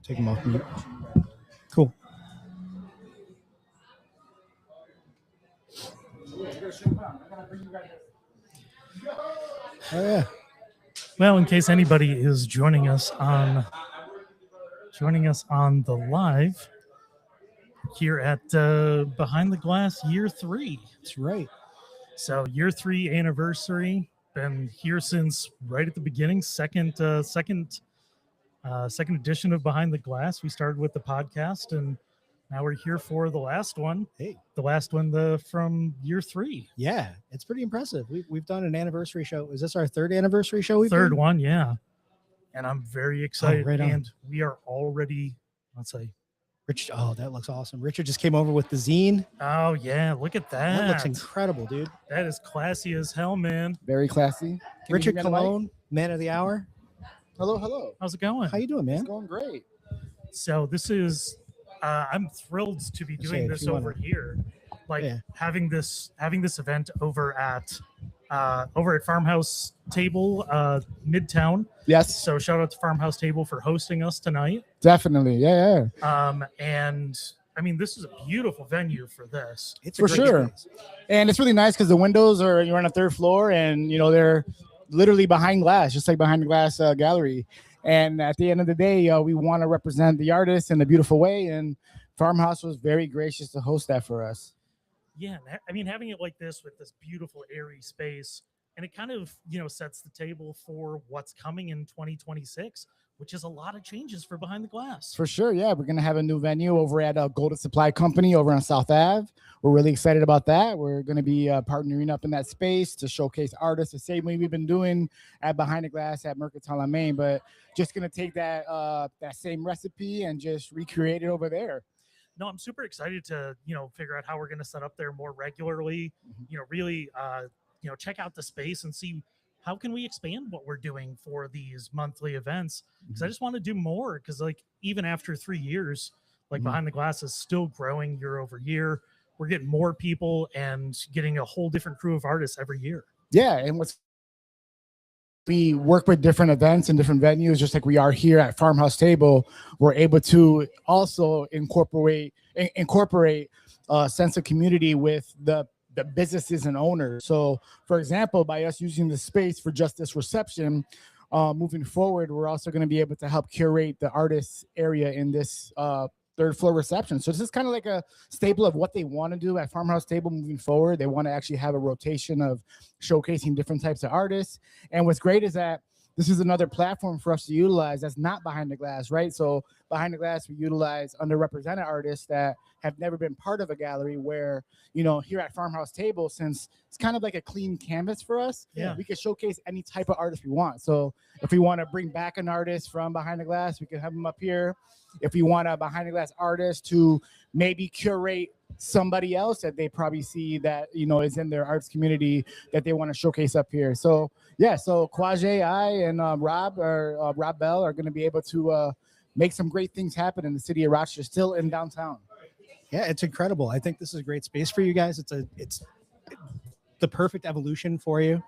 Take them off mute. Cool. Oh yeah. Well, in case anybody is joining us on the live here at Behind the Glass Year 3. That's right. So Year 3 anniversary. Been here since right at the beginning. Second edition of Behind the Glass. We started with the podcast, and now we're here for the last one. Hey. The last one from Year 3. Yeah, it's pretty impressive. We've done an anniversary show. Is this our third anniversary show? Third one, yeah. And I'm very excited. right on. And we are already, let's say, Rich. Oh, that looks awesome. Richard just came over with the zine. oh yeah, look at that. That looks incredible, dude. That is classy as hell, man. Very classy. Richard Cologne, man of the hour. Hello. How's it going? How you doing, It's man? going great. So this is I'm thrilled to be doing this over here. Like having this event over at Farmhouse Table, Midtown. Yes, So shout out to Farmhouse Table for hosting us tonight. definitely. Yeah. And I mean, this is a beautiful venue for this. It's For a great sure. space. And it's really nice because the windows you're on a third floor, and they're literally behind glass, just like behind the glass gallery. And at the end of the day, we want to represent the artists in a beautiful way. And Farmhouse was very gracious to host that for us. Yeah, I mean, having it like this with this beautiful airy space, and it kind of sets the table for what's coming in 2026, which is a lot of changes for Behind the Glass. For sure, yeah. We're going to have a new venue over at Golden Supply Company over on South Ave. We're really excited about that. We're going to be partnering up in that space to showcase artists the same way we've been doing at Behind the Glass at Mercantile on Main, but just going to take that same recipe and just recreate it over there. No, I'm super excited to figure out how we're going to set up there more regularly. Really check out the space and see how can we expand what we're doing for these monthly events, because I just want to do more, because like even after 3 years, like Behind the Glass is still growing year over year. We're getting more people and getting a whole different crew of artists every year. Yeah, and we work with different events and different venues, just like we are here at Farmhouse Table. We're able to also incorporate a sense of community with the businesses and owners. So, for example, by us using the space for just this reception, moving forward, we're also going to be able to help curate the artists area in this third floor reception. So this is kind of like a staple of what they want to do at Farmhouse Table moving forward. They want to actually have a rotation of showcasing different types of artists. And what's great is that this is another platform for us to utilize that's not Behind the Glass, right? So Behind the Glass, we utilize underrepresented artists that have never been part of a gallery, where, here at Farmhouse Table, since it's kind of like a clean canvas for us, we can showcase any type of artist we want. So if we want to bring back an artist from Behind the Glass, we can have them up here. If we want a Behind the Glass artist to maybe curate somebody else that they probably see that, is in their arts community that they want to showcase up here. So so Quaje, I, and Rob Bell are going to be able to make some great things happen in the city of Rochester, still in downtown. Yeah, it's incredible. I think this is a great space for you guys. It's the perfect evolution for you.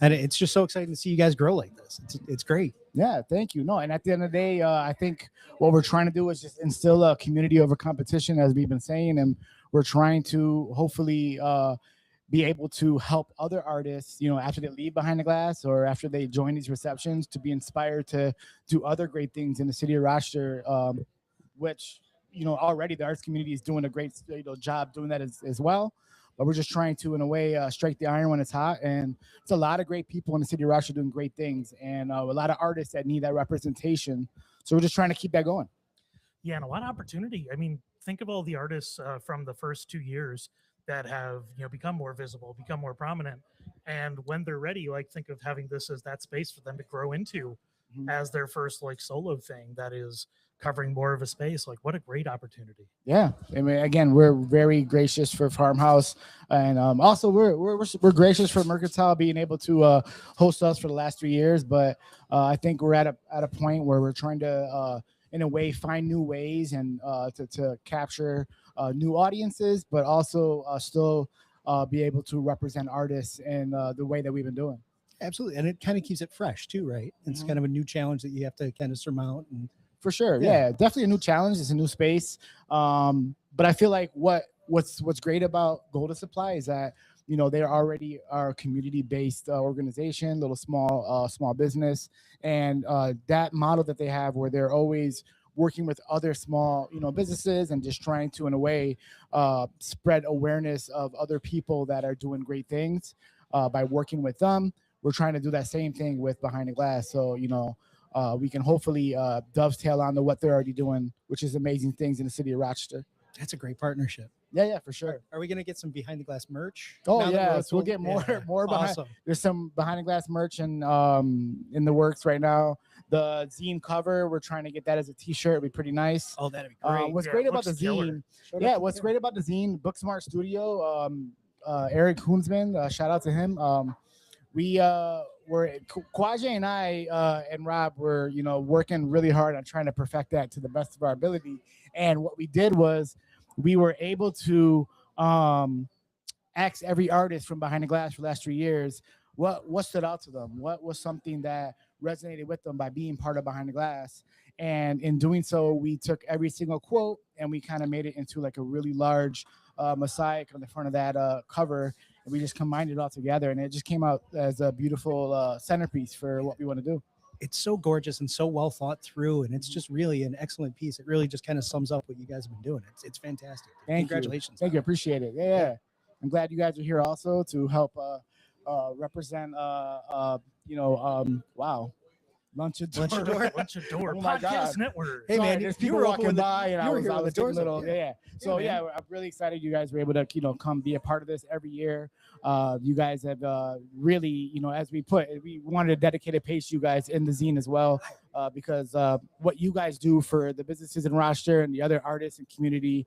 And it's just so exciting to see you guys grow like this. It's great. Yeah, thank you. No, and at the end of the day, I think what we're trying to do is just instill a community over competition, as we've been saying, and we're trying to hopefully be able to help other artists, after they leave Behind the Glass or after they join these receptions, to be inspired to do other great things in the city of Rochester, which, already the arts community is doing a great job doing that as well. But we're just trying to, in a way, strike the iron when it's hot. And it's a lot of great people in the city of Rochester doing great things, and a lot of artists that need that representation. So we're just trying to keep that going. Yeah, and a lot of opportunity. I mean, think of all the artists from the first 2 years that have become more visible, become more prominent, and when they're ready, think of having this as that space for them to grow into as their first solo thing that is covering more of a space. What a great opportunity. Yeah, I mean, again, we're very gracious for Farmhouse, and also we're gracious for Mercantile being able to host us for the last 3 years. But I think we're at a point where we're trying to in a way find new ways and to capture new audiences, but also still be able to represent artists in the way that we've been doing. Absolutely. And it kind of keeps it fresh too, right? It's kind of a new challenge that you have to kind of surmount and For sure. Yeah. Yeah. Definitely a new challenge. It's a new space. But I feel like what's great about Golden Supply is that, you know, they already are a community-based organization, little small business, and that model that they have, where they're always working with other small, you know, businesses and just trying to, in a way, spread awareness of other people that are doing great things by working with them. We're trying to do that same thing with Behind the Glass. So, you know, we can hopefully dovetail onto what they're already doing, which is amazing things in the city of Rochester. That's a great partnership. Yeah, for sure. Are we gonna get some behind the glass merch? Oh now that yeah, we're so we'll open? get more Yeah. more behind. Awesome. There's some behind the glass merch and in the works right now. The zine cover, we're trying to get that as a T-shirt. It'd be pretty nice. Oh, that'd be great. What's Yeah, great it about the looks killer. zine? Show it Yeah, up what's here. great about the zine? Booksmart Studio. Eric Hoonsman. Shout out to him. We were Kwaje and I and Rob were, you know, working really hard on trying to perfect that to the best of our ability. And what we did was we were able to ask every artist from Behind the Glass for the last 3 years what stood out to them, what was something that resonated with them by being part of Behind the Glass. And in doing so, we took every single quote and we kind of made it into like a really large mosaic on the front of that cover, and we just combined it all together, and it just came out as a beautiful centerpiece for what we want to do. It's so gorgeous and so well thought through, and it's just really an excellent piece. It really just kind of sums up what you guys have been doing. It's fantastic. Thank Congratulations. Thank you. Appreciate it. Yeah. I'm glad you guys are here also to help represent, wow. Lunchador. Lunchador Oh my Podcast God. Network. Hey, Sorry, man, there's you people were walking open the- by, and you I were was, here I when the was getting doors a little, opened. yeah. So man. yeah, I'm really excited you guys were able to, you know, come be a part of this every year. You guys have really, you know, as we wanted a dedicated page to you guys in the zine as well, because what you guys do for the businesses in Rochester and the other artists and community,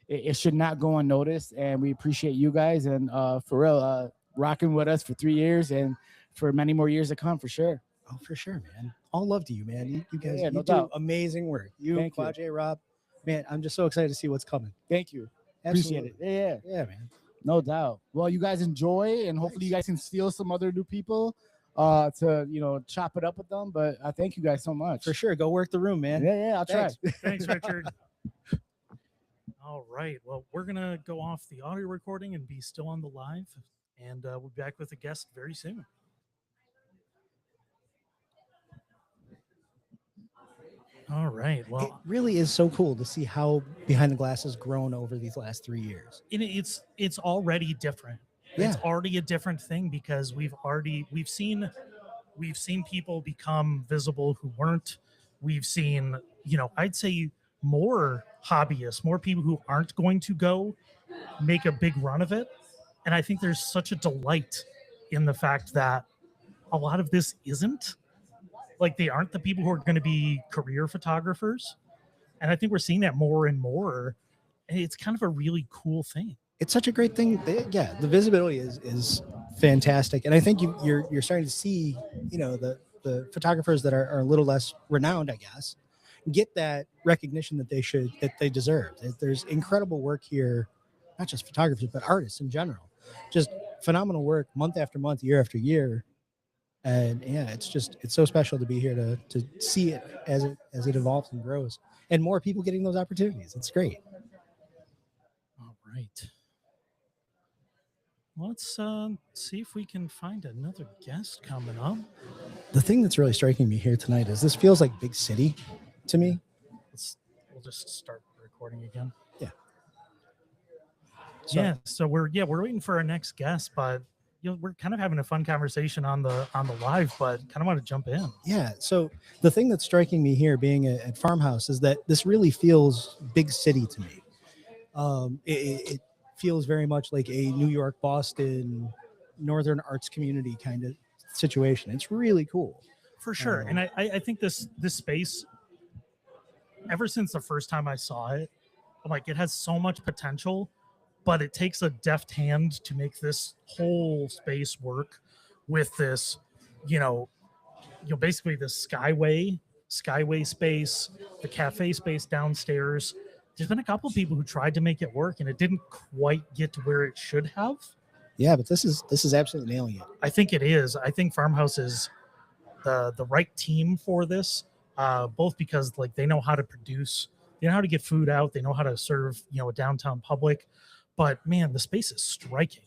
it should not go unnoticed. And we appreciate you guys, and for real, rocking with us for 3 years and for many more years to come, for sure. Oh, for sure, man. All love to you, man. You guys, Yeah, you no do doubt. amazing work. You, Thank you. Kwaje, Rob, man, I'm just so excited to see what's coming. Thank you. Absolutely. Appreciate it. Yeah. Yeah, man. No doubt. Well, you guys enjoy, and hopefully you guys can steal some other new people to, you know, chop it up with them. But I thank you guys so much. For sure. Go work the room, man. Yeah, I'll try. Thanks. Thanks, Richard. All right. Well, we're going to go off the audio recording and be still on the live, and we'll be back with a guest very soon. All right. It Well, really is so cool to see how Behind the Glass has grown over these last 3 years. it's already different. Yeah. It's already a different thing because we've seen people become visible who weren't. We've seen, you know, I'd say more hobbyists, more people who aren't going to go make a big run of it. And I think there's such a delight in the fact that a lot of this isn't. Like, they aren't the people who are going to be career photographers. And I think we're seeing that more and more. And it's kind of a really cool thing. It's such a great thing. Yeah, the visibility is fantastic, and I think you're starting to see, you know, the photographers that are a little less renowned, I guess, get that recognition that they deserve. There's incredible work here, not just photographers but artists in general. Just phenomenal work, month after month, year after year, and yeah, it's so special to be here to see it as it evolves and grows, and more people getting those opportunities. It's great. All right. Let's see if we can find another guest coming up. The thing that's really striking me here tonight is this feels like big city to me. We'll just start recording again. Yeah. So we're waiting for our next guest, but you know, we're kind of having a fun conversation on the live, but kind of want to jump in. Yeah. So the thing that's striking me here being at Farmhouse is that this really feels big city to me. It feels very much like a New York, Boston, Northern arts community kind of situation. It's really cool. For sure. And I think this space, ever since the first time I saw it, I'm like, it has so much potential, but it takes a deft hand to make this whole space work with this, basically this skyway space, the cafe space downstairs. There's been a couple of people who tried to make it work and it didn't quite get to where it should have. Yeah, but this is absolutely nailing it. I think it is. I think Farmhouse is the right team for this. both because like they know how to produce, they know how to get food out, they know how to serve, a downtown public. But man, the space is striking.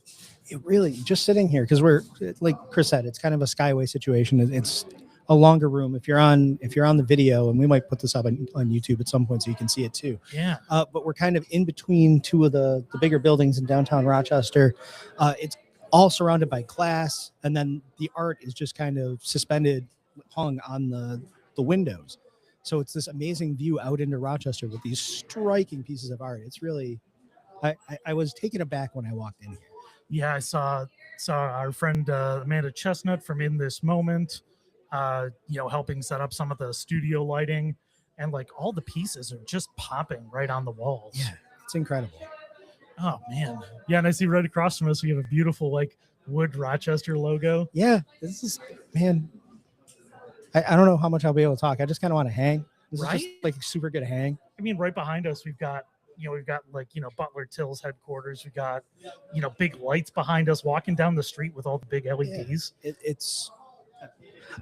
It really, just sitting here, because we're, like Chris said, it's kind of a skyway situation. It's a longer room. If you're on the video, and we might put this up on YouTube at some point so you can see it too. Yeah. But we're kind of in between two of the bigger buildings in downtown Rochester. It's all surrounded by glass, and then the art is just kind of suspended, hung on the windows. So it's this amazing view out into Rochester with these striking pieces of art. It's really, I was taken aback when I walked in here. Yeah, I saw our friend Amanda Chestnut from In This Moment, helping set up some of the studio lighting, and like all the pieces are just popping right on the walls. Yeah, it's incredible. Oh man. Yeah, and I see right across from us we have a beautiful like wood Rochester logo. Yeah, this is, man. I don't know how much I'll be able to talk. I just kind of want to hang. This is just Right? like a super good hang. I mean, right behind us we've got like Butler Till's headquarters. We've got big lights behind us walking down the street with all the big LEDs. It's.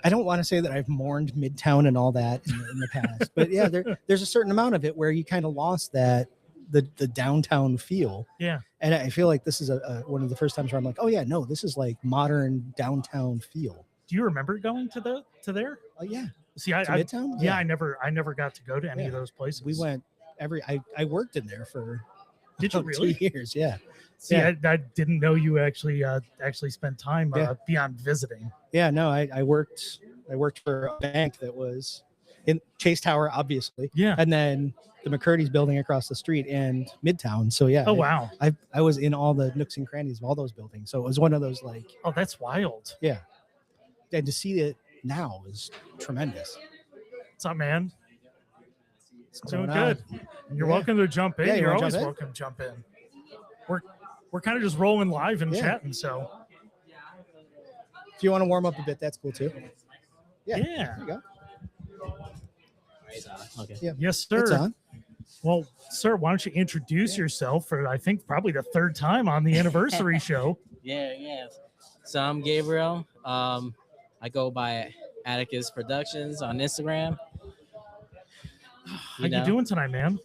I don't want to say that I've mourned Midtown and all that in the past, but yeah, there's a certain amount of it where you kind of lost that the downtown feel. Yeah. And I feel like this is one of the first times where I'm like, oh yeah, no, this is like modern downtown feel. Do you remember going to there? Oh yeah. See, To I Midtown? yeah, I never got to go to any of those places. We went I worked in there for Did you about really? 2 years. Yeah. See, Yeah. I didn't know you actually spent time beyond visiting. Yeah, no, I worked for a bank that was in Chase Tower, obviously. Yeah. And then the McCurdy's building across the street and Midtown. So yeah. Oh wow. I was in all the nooks and crannies of all those buildings. So it was one of those like, Oh, that's wild. yeah. And to see it now is tremendous. What's up, man? What's Doing going on? good. You're Yeah. welcome to jump in. Yeah, you You're wanna always jump in? welcome to jump in. We're kind of just rolling live and Yeah. chatting, so If you want to warm up a bit, that's cool too. Yeah. yeah. There you go. Okay. Yeah. Yes, It's sir. on. Well, sir, why don't you introduce yourself for I think probably the third time on the anniversary show? Yeah. So I'm Gabriel. I go by Atticus Productions on Instagram. How you doing tonight, man?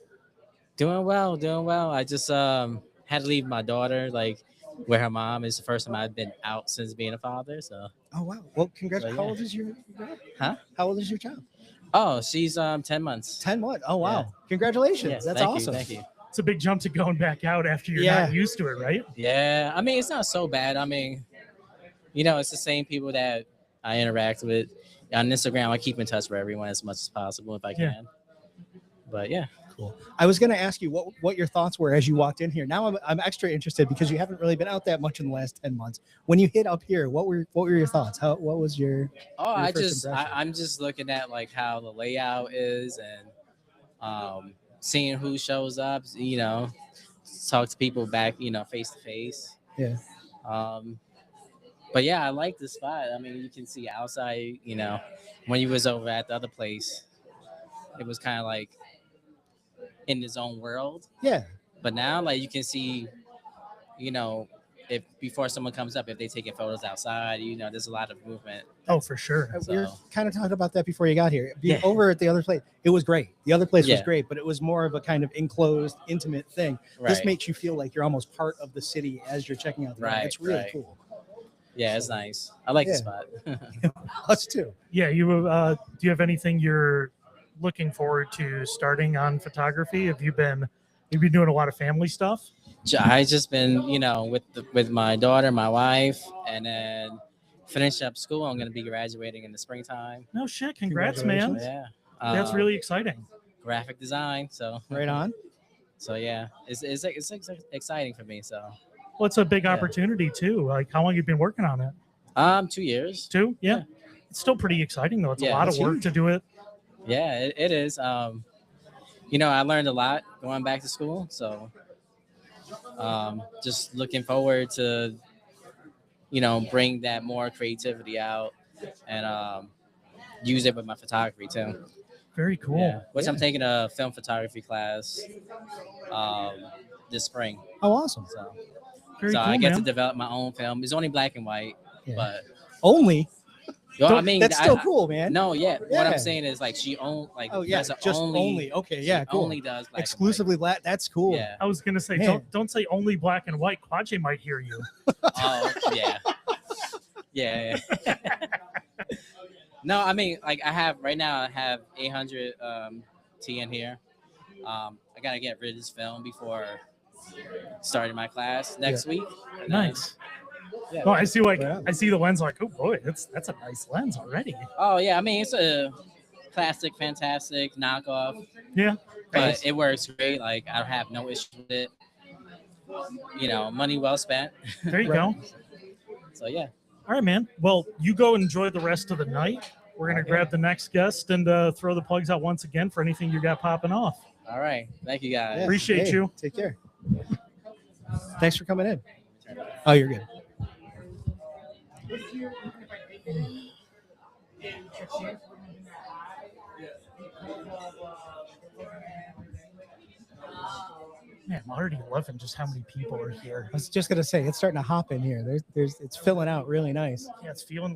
Doing well. I just had to leave my daughter like where her mom is. The first time I've been out since being a father. So Oh wow. Well, congrats. So, How yeah. old is your Huh? How old is your child? oh, she's 10 months. 10 what? Oh wow. Yeah. Congratulations. Yes, That's thank awesome. You, thank you. It's a big jump to going back out after you're Yeah. not used to it, right? Yeah, I mean it's not so bad. I mean, it's the same people that I interact with on Instagram. I keep in touch with everyone as much as possible if I Yeah. can. But yeah. Cool. I was going to ask you what your thoughts were as you walked in here. Now I'm extra interested because you haven't really been out that much in the last 10 months. When you hit up here, what were your thoughts? What was your Oh, Your first impression? I'm just looking at like how the layout is and seeing who shows up, talk to people back, face to face. Yeah. But yeah, I like the spot. I mean, you can see outside, when you was over at the other place, it was kind of like in his own world. Yeah. But now like you can see, if before someone comes up, if they taking photos outside, there's a lot of movement. Oh, for sure. We were So- kind of talking about that before you got here. Yeah. Over at the other place, it was great. The other place was Yeah. great, but it was more of a kind of enclosed, intimate thing. This Right. makes you feel like you're almost part of the city as you're checking out the art. Right, It's really right. cool. Yeah, it's nice. I like Yeah. the spot. Us too. Yeah, do you have anything you're looking forward to starting on photography? You've been doing a lot of family stuff? I just been, with my daughter, my wife, and then finish up school. I'm gonna be graduating in the springtime. No shit. Congrats, man. Yeah, That's really exciting. graphic design. So Right on. So yeah, it's exciting for me. So Well, it's a big Yeah. opportunity too. Like, how long you been working on it? 2 years. Too? Yeah. Yeah. It's still pretty exciting though. It's a Yeah, lot of it's work huge. to do it. Yeah, it is. I learned a lot going back to school. So just looking forward to, bring that more creativity out and use it with my photography too. Very cool. Yeah, which I'm Yeah. taking a film photography class this spring. Oh, awesome. So, Very so cool, I get to man. develop my own film. It's only black and white, Yeah. but Only. Well, I mean, That's still I- cool, man. No, yeah. What Yeah. I'm saying is like she Oh yeah, does it just only. Okay, yeah, she cool. only does black and white. Exclusively that's cool. Yeah. I was gonna say, Man. don't say only black and white. Quache might hear you. Oh yeah. Yeah. No, I mean, like I have right now. I have 800 T in here. I gotta get rid of this film before starting my class next week. And then- Nice. Yeah. No, I see Yeah. I see the lens like, oh boy, that's a nice lens already. Oh yeah, I mean it's a classic, fantastic knockoff, Yeah. but it works great. Like I have no issue with it. Money well spent. There you Right. go. So yeah. All right, man. Well, you go enjoy the rest of the night. We're gonna grab the next guest and throw the plugs out once again for anything you got popping off. All right. Thank you guys. Yeah. Appreciate Hey, you. Take care. Thanks for coming in. Oh, you're good. Man, I'm already loving just how many people are here. I was just gonna say it's starting to hop in here. It's filling out really nice. Yeah, it's feeling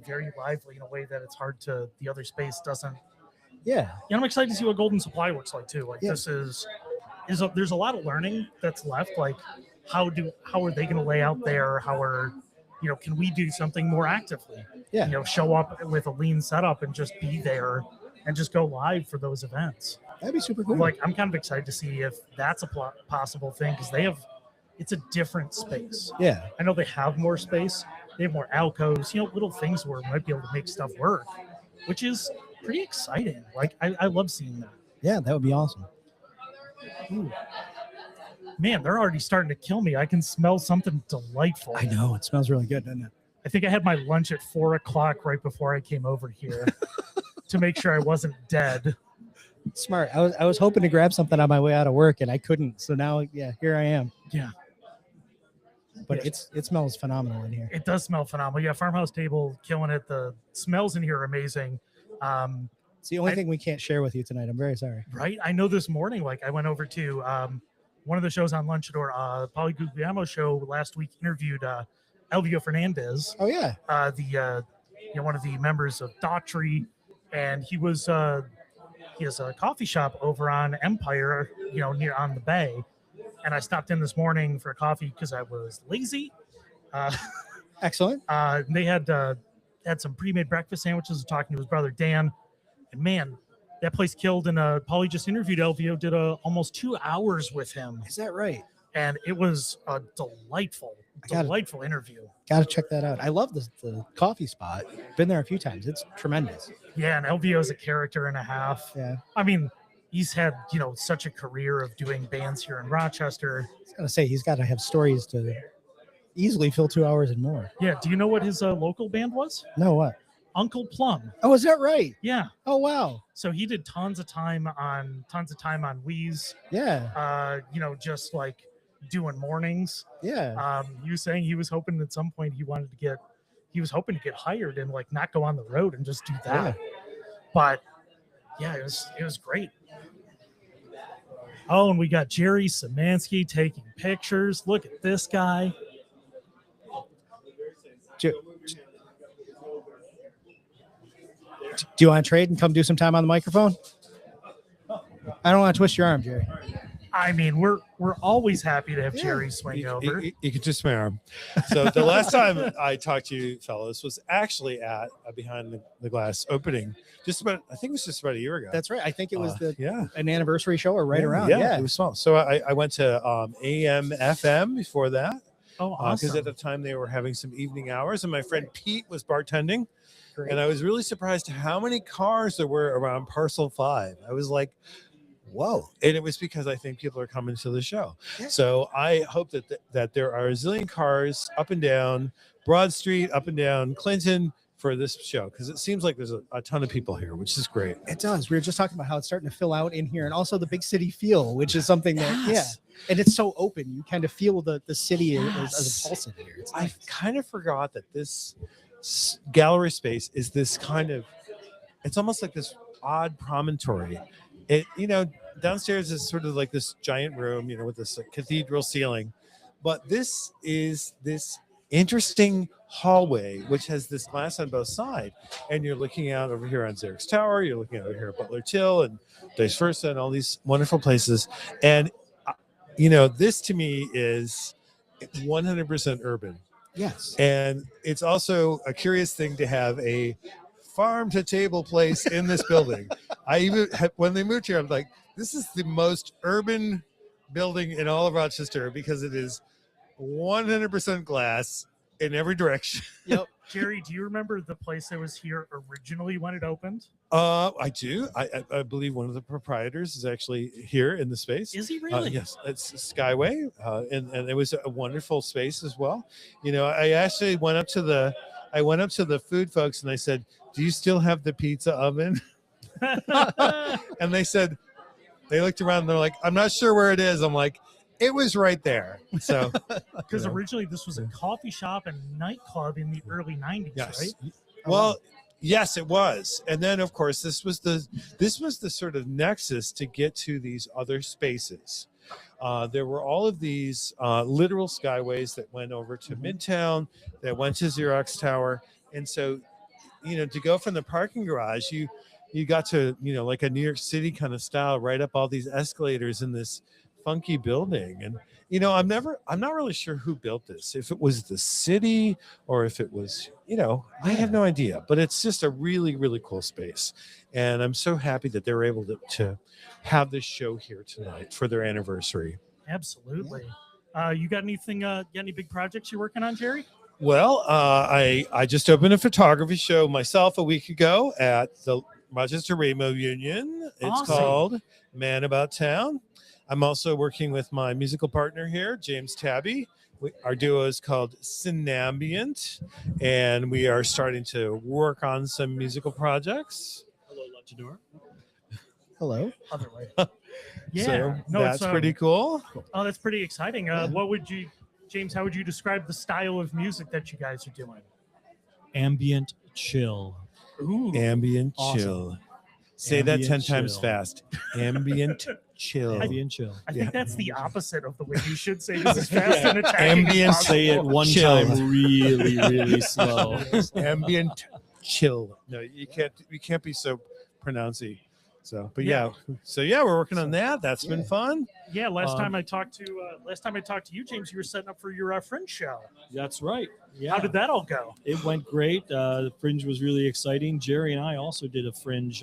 very lively in a way that it's hard to. The other space doesn't. Yeah, Yeah, I'm excited to see what Golden Supply looks like too. Like Yeah. this is there's a lot of learning that's left. Like how are they going to lay out there? Can we do something more actively? yeah, Show up with a lean setup and just be there and just go live for those events. that'd be super cool. Like I'm kind of excited to see if that's a possible thing because it's a different space. Yeah, I know they have more space. They have more alcoves, little things where we might be able to make stuff work, which is pretty exciting. Like I love seeing that. yeah, that would be awesome. Ooh. Man, they're already starting to kill me. I can smell something delightful. I know it smells really good, doesn't it? I think I had my lunch at 4:00 right before I came over here to make sure I wasn't dead. Smart. I was hoping to grab something on my way out of work and I couldn't. So now, yeah, here I am. Yeah. But Yeah. it smells phenomenal in here. It does smell phenomenal. Yeah, farmhouse table killing it. The smells in here are amazing. It's the only I- thing we can't share with you tonight. I'm very sorry. Right? I know this morning, like I went over to one of the shows on Lunchador, Pauly Guglielmo show last week interviewed Elvio Fernandez, Oh yeah, one of the members of Daughtry, and he has a coffee shop over on Empire, near on the bay. And I stopped in this morning for a coffee because I was lazy. excellent. And they had some pre-made breakfast sandwiches. Talking to his brother Dan, and man, that place killed. And Pauly just interviewed Elvio, did almost 2 hours with him, Is that right? and it was a delightful interview. Got to check that out. I love the coffee spot. Been there a few times. It's tremendous. Yeah, and Elvio's a character and a half. Yeah, I mean, he's had such a career of doing bands here in Rochester. I was gonna say he's got to have stories to easily fill 2 hours and more. Yeah, do you know what his local band was? No, what? Uncle Plum. Oh, is that right? Yeah, Oh wow. so he did tons of time on Wheeze. Yeah, Just like doing mornings. yeah. He was saying he was hoping at some point he was hoping to get hired and like not go on the road and just do that. But yeah, it was great. Oh, and we got Jerry Szymanski taking pictures. Look at this guy. Do you want to trade and come do some time on the microphone? I don't want to twist your arm, Jerry. I mean, we're always happy to have Yeah. Jerry swing over. You can twist my arm. So the last time I talked to you fellows was actually at a Behind the Glass opening. I think it was just about a year ago. That's right. I think it was yeah. an anniversary show or right around. Yeah, Yeah. it was small. So I went to AM FM before that Oh, because awesome. at the time they were having some evening hours, and my friend Pete was bartending, Great. and I was really surprised how many cars there were around Parcel 5. I was like, whoa. And it was because I think people are coming to the show. Yeah. So I hope that there are a zillion cars up and down Broad Street, up and down Clinton for this show, because it seems like there's a ton of people here, which is great. It does. We were just talking about how it's starting to fill out in here, and also the big city feel, which is something that Yes. and it's so open. You kind of feel the city as Yes. a pulse in here. It's I nice. kind of forgot that this gallery space is this kind of, it's almost like this odd promontory. It, downstairs is sort of like this giant room, with this cathedral ceiling, but this is this interesting hallway which has this glass on both sides, and you're looking out over here on Xerxes Tower, you're looking over here at Butler Till and Dice Versa and all these wonderful places. And this to me is 100% urban. Yes. And it's also a curious thing to have a farm to table place in this building. I even when they moved here, I'm like, this is the most urban building in all of Rochester because it is 100% glass in every direction. Yep. Jerry, do you remember the place that was here originally when it opened? I do. I believe one of the proprietors is actually here in the space. Is he really? Yes, it's Skyway, and it was a wonderful space as well. I actually went up to the food folks and I said, "Do you still have the pizza oven?" And they looked around and they're like, "I'm not sure where it is." I'm like, "It was right there." So, Because originally this was a coffee shop and nightclub in the early 90s, yes. right? Well, yes, it was. And then of course this was the sort of nexus to get to these other spaces. There were all of these literal skyways that went over to Midtown, that went to Xerox Tower. And so, to go from the parking garage, you got to, like a New York City kind of style, right up all these escalators in this funky building. And I'm not really sure who built this, if it was the city or if it was, I have no idea, but it's just a really, really cool space. And I'm so happy that they were able to have this show here tonight for their anniversary. Absolutely. You got anything, any big projects you're working on, Jerry? Well, I just opened a photography show myself a week ago at the Rochester Rainbow Union. It's Awesome. called Man About Town. I'm also working with my musical partner here, James Tabby. Our duo is called Synambient, and we are starting to work on some musical projects. Hello, Luchador. Hello. Other way. Yeah. So no, that's it's, pretty cool. Oh, that's pretty exciting. James, how would you describe the style of music that you guys are doing? Ambient chill. Ooh. Ambient Awesome. chill. Say that 10 Ambient times chill. fast. Ambient chill. Ambient chill. I think that's the opposite of the way you should say this as fast and attacking. Ambient as Say it possible. one Chill. time really, really slow. Ambient chill. No, you can't be so pronouncy. So, but yeah. So yeah, we're working on that. That's been fun. Yeah, last Um, time I talked to you, James, you were setting up for your Fringe show. That's right. Yeah. How did that all go? It went great. The Fringe was really exciting. Jerry and I also did a Fringe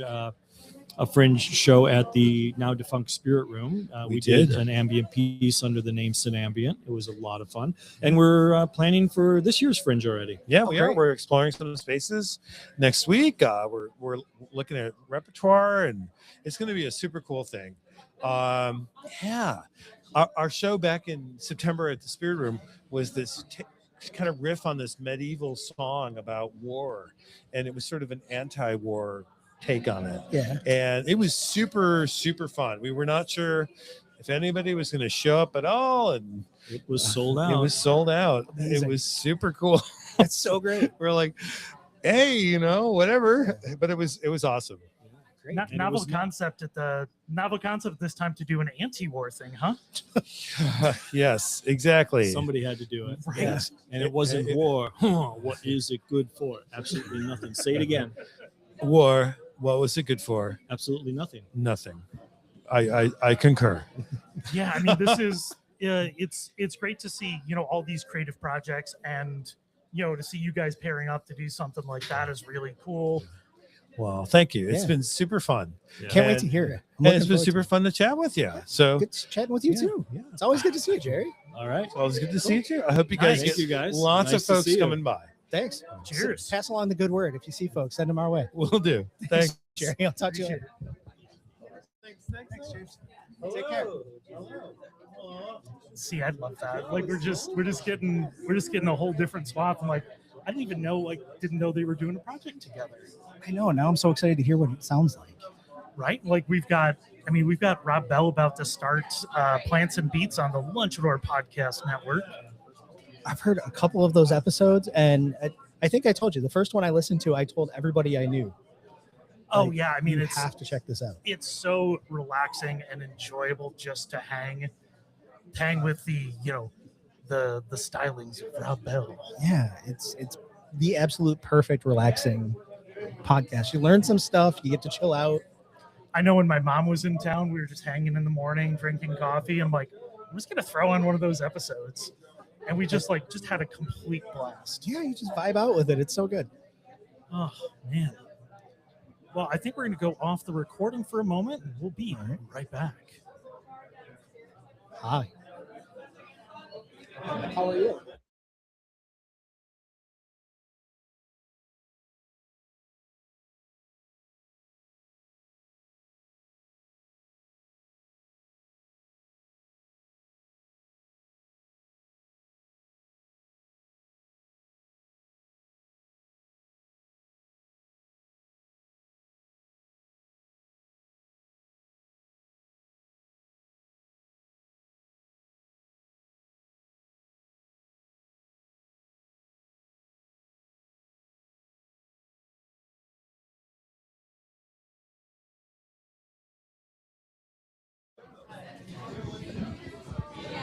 show at the now defunct Spirit Room. We We did did. an ambient piece under the name Synambient. It was a lot of fun, and we're planning for this year's Fringe already. Yeah, we are. great. We're exploring some spaces next week. We're looking at repertoire, and it's going to be a super cool thing. Yeah, our show back in September at the Spirit Room was this kind of riff on this medieval song about war, and it was sort of an anti-war take on it. Yeah. And it was super, super fun. We were not sure if anybody was going to show up at all, and It was sold out. it was sold out. Amazing. It was super cool. That's so great. We're like, hey, whatever. But it was awesome. Great. And it Novel was concept this time to do an anti-war thing, huh? Yes, exactly. Somebody had to do it. Right. Yes. And it wasn't war. What is it good for? Absolutely nothing. Say it again. War. What was it good for? Absolutely nothing. Nothing. I concur. Yeah, I mean, this is it's great to see all these creative projects, and to see you guys pairing up to do something like that is really cool. Well, thank you. It's Yeah. been super fun. Can't wait to And- hear it. I'm And looking it's been forward super fun to chat with you. So to it. Good chatting with you Yeah, too. yeah. It's always good to see you, Jerry. All right. It's always good to see you. I hope you guys Thank get you guys. lots Nice of to folks see you. coming by. Thanks. Cheers. Pass along the good word. If you see folks, send them our way. We'll do. Thanks. Jerry, I'll talk to you later. Thanks, James. Take care. See, I'd love that. Like we're just getting a whole different swath. I'm like, I didn't know they were doing a project together. I know. Now I'm so excited to hear what it sounds like. Right? Like we've got Rob Bell about to start Plants and Beats on the Lunchador Podcast Network. I've heard a couple of those episodes, and I think I told you the first one I listened to, I told everybody I knew. Oh Like, yeah, I mean you it's have to check this out. it's so relaxing and enjoyable just to hang with the the stylings of Rob Bell. Yeah, it's the absolute perfect relaxing podcast. You learn some stuff, you get to chill out. I know when my mom was in town, we were just hanging in the morning, drinking coffee. I'm like, I'm just gonna throw on one of those episodes, and we just had a complete blast. Yeah, you just vibe out with it. It's so good. Oh man. Well, I think we're gonna go off the recording for a moment, and we'll be All right. right back. Hi. How are you?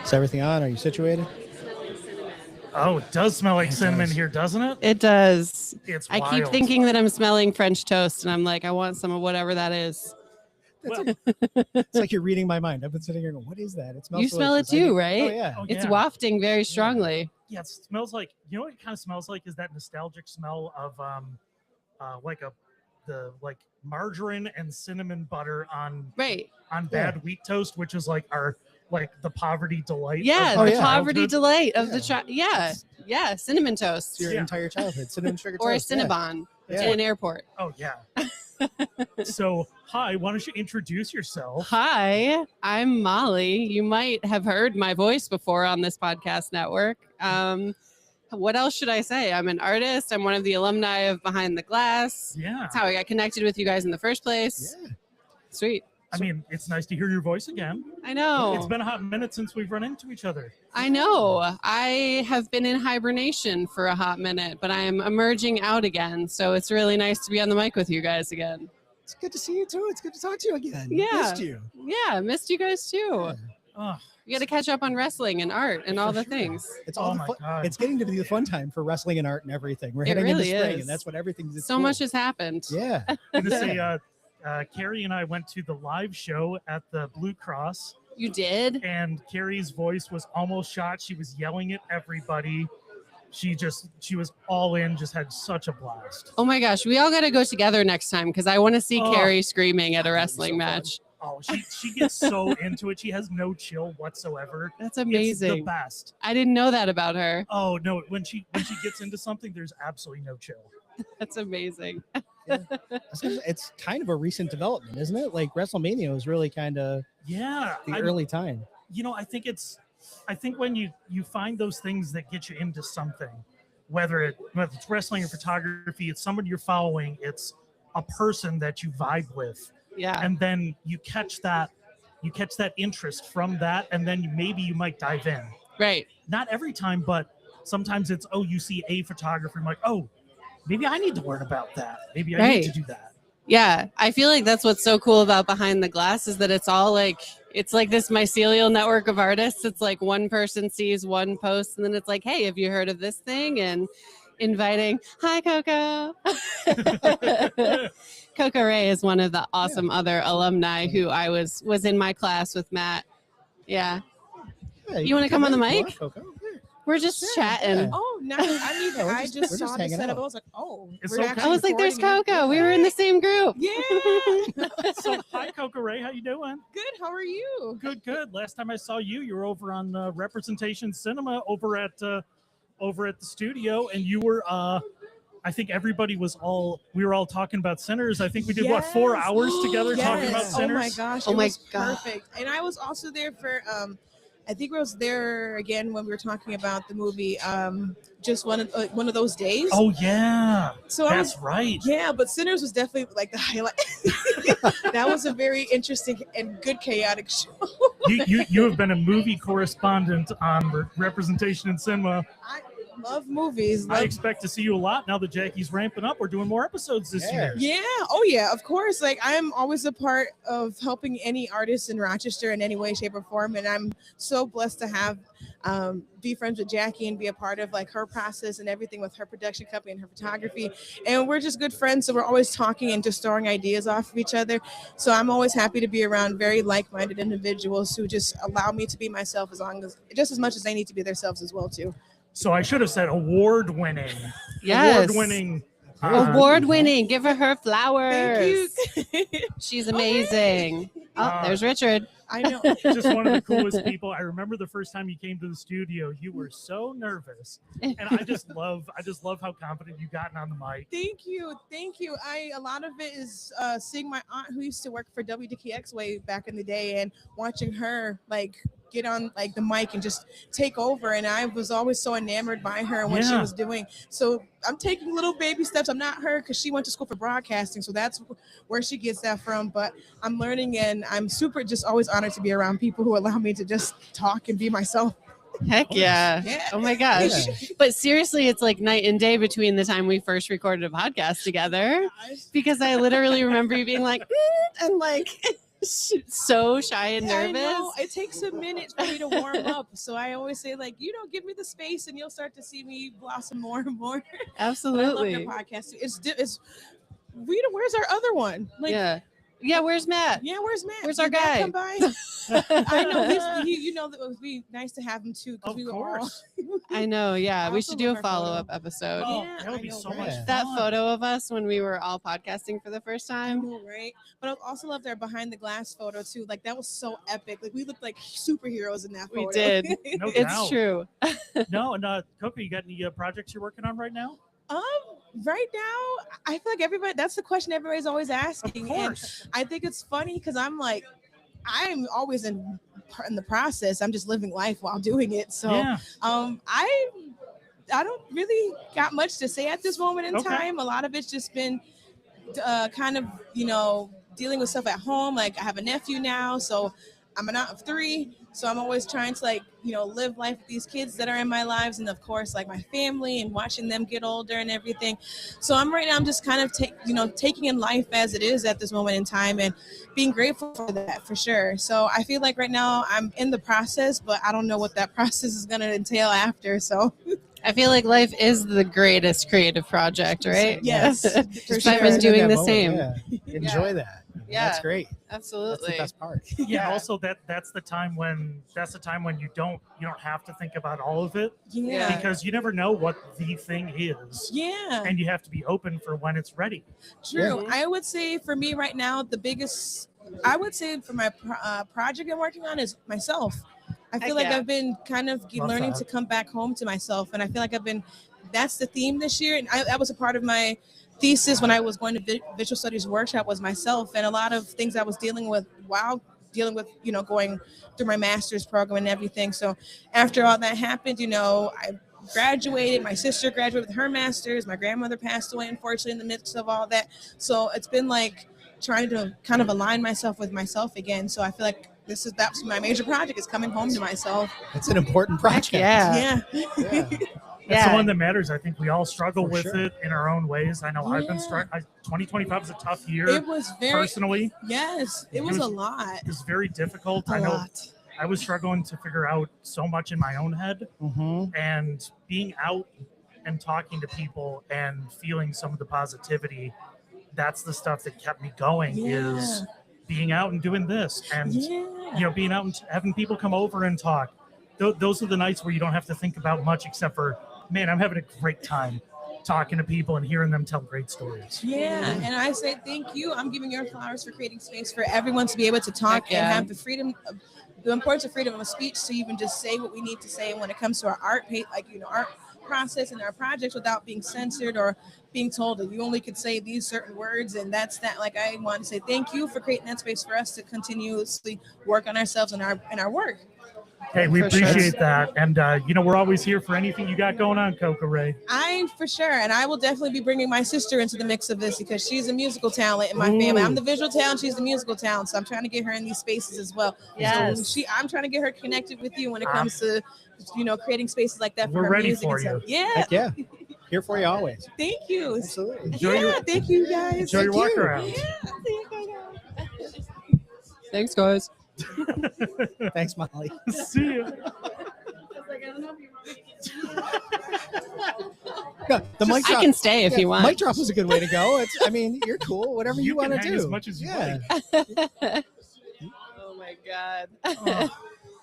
Is everything on? Are you situated? Oh, it does smell like It cinnamon does. here, doesn't it? It does. It's I wild. keep thinking that I'm smelling French toast, and I'm like, I want some of whatever that is. Well, It's like you're reading my mind. I've been sitting here going, what is that? It smells You smell it delicious. I too, do- right? Oh, yeah. oh, It's yeah. wafting very strongly. Yeah, it smells like, you know what it kind of smells like is that nostalgic smell of like margarine and cinnamon butter on Right. bad wheat toast, which is like the poverty delight. Yeah, Oh, the yeah. poverty childhood. delight of the Yeah. child. Yeah. Yeah. Cinnamon toast. It's your Yeah. entire childhood. Cinnamon sugar Or a toast. yeah. Cinnabon Yeah. in an airport. Oh yeah. So hi, why don't you introduce yourself? Hi, I'm Molly. You might have heard my voice before on this podcast network. What else should I say? I'm an artist. I'm one of the alumni of Behind the Glass. Yeah. That's how I got connected with you guys in the first place. Yeah. Sweet. I mean, it's nice to hear your voice again. I know. It's been a hot minute since we've run into each other. I know. I have been in hibernation for a hot minute, but I'm emerging out again. So it's really nice to be on the mic with you guys again. It's good to see you too. It's good to talk to you again. Yeah. Missed you. Yeah, missed you guys too. Yeah. Oh, You got to catch up on wrestling and art and all For the sure. things. It's Oh all the my fun. God. It's getting to be the fun time for wrestling and art and everything. We're It heading really into spring, is. and that's what everything's. it's So cool. much has happened. Yeah. and to say, Carrie and I went to the live show at the Blue Cross, You did? and Carrie's voice was almost shot. She was yelling at everybody. She was all in, just had such a blast. Oh my gosh, we all got to go together next time because I want to see Oh. Carrie screaming at a That'd be wrestling so fun. match. Oh, she gets so into it. She has no chill whatsoever. That's It's the amazing. best. I didn't know that about her. Oh no, when she gets into something, there's absolutely no chill. That's amazing. It's kind of a recent development, isn't it? Like WrestleMania was really kind of Yeah, the early time. I think when you find those things that get you into something, whether it's wrestling or photography, it's someone you're following, it's a person that you vibe with, Yeah. and then you catch that interest from that, and then maybe you might dive in. Right. Not every time, but sometimes it's, you see a photographer, I'm like, oh, maybe I need to learn about that. Maybe I need to Right. do that. Yeah. I feel like that's what's so cool about Behind the Glass is that it's all like, it's like this mycelial network of artists. It's like one person sees one post and then it's like, hey, have you heard of this thing? And inviting, hi, Coco. Coco Ray is one of the awesome other alumni who I was in my class with Matt. Yeah. Yeah, You wanna come on the in if you mic? want, Coco. Yeah. We're just Yeah, chatting. yeah. Oh, no, I mean, Yeah, we're I just- just we're just saw the hanging setup. out. I was like, oh, It's we're so actually I was like, there's recording Coco. it. We were in the same group. Yeah. So hi, Coco Ray, how you doing? Good. How are you? Good. Last time I saw you, you were over on Representation Cinema over at the studio, and you were. I think we were all talking about Sinners. I think we did 4 Yes. hours together talking about Yes. Sinners. Oh my gosh. Oh it my was God. Perfect. And I was also there for I think I was there again when we were talking about the movie just one of those days. Oh yeah, so I was that's right. yeah, but Sinners was definitely like the highlight. That was a very interesting and good chaotic show. You have been a movie correspondent on Representation in Cinema. Love movies. I Love expect to see you a lot now that Jackie's ramping up. We're doing more episodes this year. Yeah. Oh, yeah. Of course. Like, I'm always a part of helping any artist in Rochester in any way, shape, or form. And I'm so blessed to have be friends with Jackie and be a part of like her process and everything with her production company and her photography. And we're just good friends. So we're always talking and just throwing ideas off of each other. So I'm always happy to be around very like-minded individuals who just allow me to be myself just as much as they need to be themselves as well, too. So I should have said award-winning. Yes. Award-winning. Award-winning. Give her flowers. Thank you. She's amazing. Oh, there's Richard. I know. Just one of the coolest people. I remember the first time you came to the studio, you were so nervous. And I just love how confident you've gotten on the mic. Thank you. A lot of it is seeing my aunt who used to work for WDKX way back in the day and watching her like get on like the mic and just take over. And I was always so enamored by her and what she was doing. So I'm taking little baby steps. I'm not her because she went to school for broadcasting. So that's where she gets that from. But I'm learning and I'm super just always honored to be around people who allow me to just talk and be myself. Heck yeah. Oh my gosh. But seriously, it's like night and day between the time we first recorded a podcast together, because I literally remember you being like, and like so shy and nervous. I know. It takes a minute for me to warm up. So I always say, like, give me the space and you'll start to see me blossom more and more. Absolutely. I love your podcast. It's Rita, where's our other one? Like, yeah, where's Matt? Yeah, where's Matt? Where's Did our Matt guy? come by? I know. You know that it would be nice to have him too. Of we course. I know. Yeah, we Also should do love a our follow-up photo. episode. Oh, Yeah, that would I be know, so right? much That fun. photo of us when we were all podcasting for the first I time. know, right? But I also love their behind the glass photo too. Like that was so epic. Like we looked like superheroes in that photo. We did. No It's doubt. true. No, and Coco, you got any projects you're working on right now? Right now, I feel like everybody. That's the question everybody's always asking. Of course. And I think it's funny because I'm always in the process. I'm just living life while doing it. So, Yeah. I don't really got much to say at this moment in Okay. time. A lot of it's just been kind of dealing with stuff at home. Like I have a nephew now, so I'm an aunt of 3. So I'm always trying to live life with these kids that are in my lives, and of course like my family and watching them get older and everything. So I'm just kind of taking in life as it is at this moment in time and being grateful for that for sure. So I feel like right now I'm in the process, but I don't know what that process is going to entail after. So I feel like life is the greatest creative project, right? yes, for Just sure. I've been In doing that the moment, same. yeah. Enjoy that. Yeah. That's great. That's Absolutely. the best part. Yeah. Also, that's the time when you don't have to think about all of it, Yeah. because you never know what the thing is, Yeah. and you have to be open for when it's ready. True. I would say for me right now, I would say for my project I'm working on is myself. I feel Heck like yeah. I've been kind of Love learning that. to come back home to myself. And I feel like that's the theme this year. And that was a part of my thesis when I was going to visual studies workshop was myself. And a lot of things I was dealing with while dealing with, going through my master's program and everything. So after all that happened, I graduated. My sister graduated with her master's. My grandmother passed away, unfortunately, in the midst of all that. So it's been like trying to kind of align myself with myself again. So I feel like that's my major project is coming home to myself. It's an important project. Yeah. Yeah. Yeah. That's the one that matters. I think we all struggle For with sure. it in our own ways. I know I've been Yeah. struggling. 2025 was a tough year It was personally. yes, it was a lot. It was very difficult. A I know lot. I was struggling to figure out so much in my own head, Mm-hmm. and being out and talking to people and feeling some of the positivity. That's the stuff that kept me going. Yeah. Is being out and doing this, and Yeah. being out and having people come over and talk. Those are the nights where you don't have to think about much except for, man, I'm having a great time talking to people and hearing them tell great stories. Yeah, and I say thank you. I'm giving your flowers for creating space for everyone to be able to talk Heck yeah. and have the freedom, the importance of freedom of speech to even just say what we need to say when it comes to our art, art process and our projects without being censored or being told that you only could say these certain words and that's that. Like I want to say thank you for creating that space for us to continuously work on ourselves and our work. Hey, we For sure. appreciate that. And, we're always here for anything you got going on, Coco Ray. I for sure, and I will definitely be bringing my sister into the mix of this because she's a musical talent in my family. I'm the visual talent, she's the musical talent, so I'm trying to get her in these spaces as well. Yes. So I'm trying to get her connected with you when it comes to, creating spaces like that for We're her ready music. for and stuff. you. Yeah, Heck yeah. Here for you always. thank you. Absolutely. Enjoy yeah, your- thank you guys. Enjoy your Thank walk you. around. Yeah, see you guys. Thanks, guys. Thanks, Molly. See you. Yeah, the mic I drop. can stay if yeah, you want. Mic drop is a good way to go. You're cool. Whatever you, can want to hang do. as much as you yeah. like. Oh my god. Oh,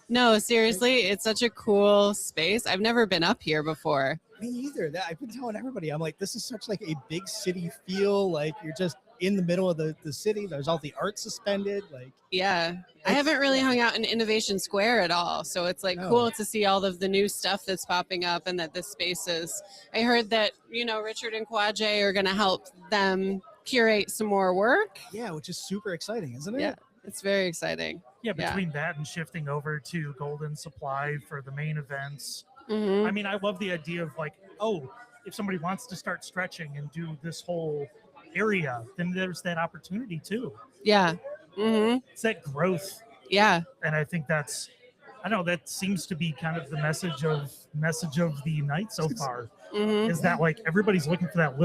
No, seriously, it's such a cool space. I've never been up here before. Me either. I've been telling everybody. I'm like, this is such like a big city feel. Like you're just in the middle of the city. There's all the art suspended. Like Yeah. I haven't really hung out in Innovation Square at all. So it's like No. cool to see all of the new stuff that's popping up and that this space is. I heard that, Richard and Quadjay are going to help them curate some more work. yeah, which is super exciting, isn't it? Yeah. It's very exciting. yeah, Yeah. between that and shifting over to Golden Supply for the main events. Hmm. I mean, I love the idea of like, oh, if somebody wants to start stretching and do this whole area, then there's that opportunity too. Yeah. Hmm. It's that growth. Yeah. And I think that seems to be kind of the message of the night so far, Hmm. is that like everybody's looking for that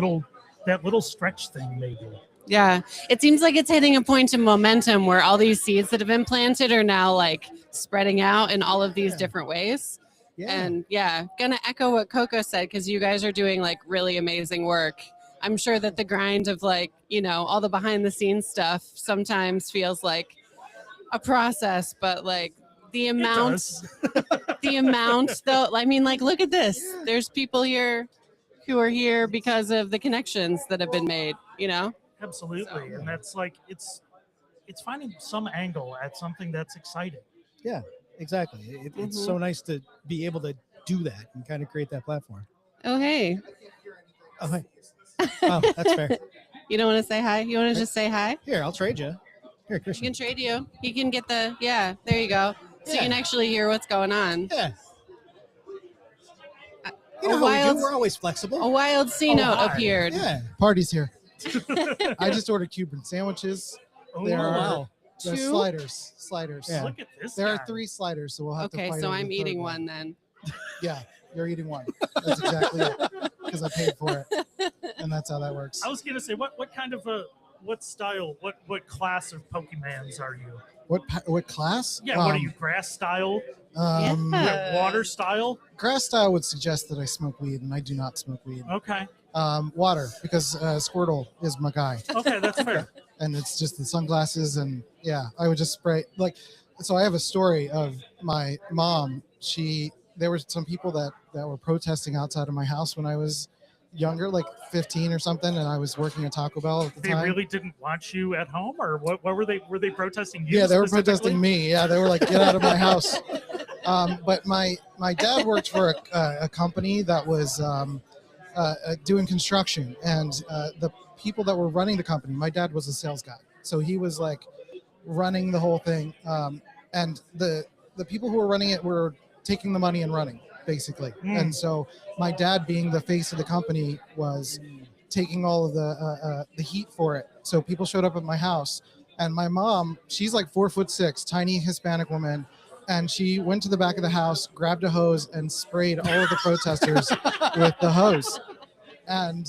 little stretch thing maybe. Yeah. It seems like it's hitting a point of momentum where all these seeds that have been planted are now like spreading out in all of these Yeah. different ways. Yeah. And yeah, gonna echo what Coco said because you guys are doing like really amazing work. I'm sure that the grind of like, all the behind the scenes stuff sometimes feels like a process, but like the It amount, does. the amount though, I mean, like, look at this. There's people here who are here because of the connections that have been made, Absolutely. And that's like it's finding some angle at something that's exciting. Exactly. It's so nice to be able to do that and kind of create that platform. Oh, hey, Oh, hey. Oh, that's fair. you don't want to say hi? You want to just say hi? Here, I'll trade you. Here, He Christian. can trade you. He can get there you go. So you Yeah. can actually hear what's going on. Yeah. You A know how we wild, do. We're always flexible. a wild C note hi. appeared. Yeah. Party's here. I just ordered Cuban sandwiches. Oh, There Oh, are wow. there's Two? sliders. Yeah. Look at this. There guy. are 3 sliders, so we'll have to Okay, fight so over I'm the eating third one then. Yeah, you're eating one. That's exactly it. Because I paid for it, and that's how that works. I was gonna say, what kind of what style, what class of Pokemans are you? What class? Yeah, what are you, grass style, Yeah. water style? Grass style would suggest that I smoke weed, and I do not smoke weed. Okay, Water, because Squirtle is my guy, okay, that's fair. and it's just the sunglasses, and yeah, I would just spray like. So I have a story of my mom. There were some people that were protesting outside of my house when I was younger, like 15 or something, and I was working at Taco Bell at the They time. really didn't want you at home, or what were they? Were they protesting you? Yeah, they were specifically? protesting me. Yeah, they were like, "Get out of my house." But my dad worked for a company that was doing construction, and the people that were running the company, my dad was a sales guy, so he was like running the whole thing. And the people who were running it were taking the money and running, basically. And so my dad, being the face of the company, was taking all of the heat for it. So people showed up at my house, and my mom, she's like 4'6", tiny Hispanic woman, and she went to the back of the house, grabbed a hose, and sprayed all of the protesters with the hose. And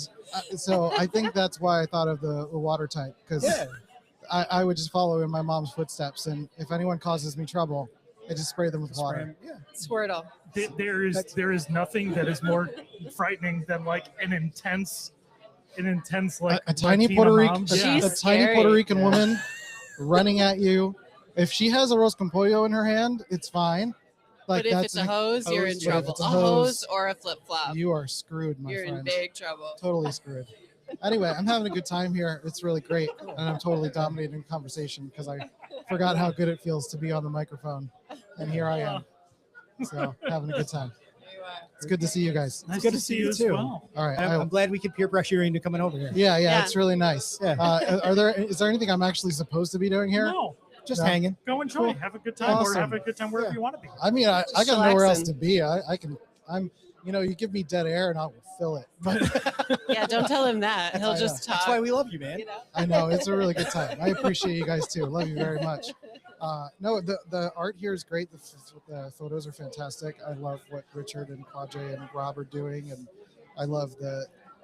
so I think that's why I thought of the water type, because Yeah. I would just follow in my mom's footsteps, and if anyone causes me trouble, I just spray them with water. Yeah. Squirtle. There is nothing that is more frightening than like an intense like A tiny Latina Puerto Rican, mom. She's Yeah. a tiny scary. Puerto Rican woman running at you. If she has a roast con pollo in her hand, it's fine. Like But if it's a hose, you're in hose, yeah, if trouble. it's A a hose hose, or a flip flop. you are screwed, my You're in friend. big trouble. Totally screwed. Anyway, I'm having a good time here. It's really great, and I'm totally dominating the conversation because I forgot how good it feels to be on the microphone, and here I am. So having a good time. It's good to see you guys. Nice good to to see see you you as too. well. All right. I'm glad we could peer pressure you into coming over here. Yeah, Yeah. it's really nice. Yeah. Is there anything I'm actually supposed to be doing here? No, Just Yeah. hanging. Go enjoy. Cool. Have a good time, or Awesome. have a good time wherever Yeah. you want to be. I mean, I Just got nowhere else relaxing. to be. I'm, you give me dead air and I'll fill it. But Yeah, don't tell him that. He'll I know. just talk. That's why we love you, man. you know? I know it's a really good time. I appreciate you guys too. Love you very much. No, the art here is great. The photos are fantastic. I love what Richard and Quadre and Rob are doing, and I love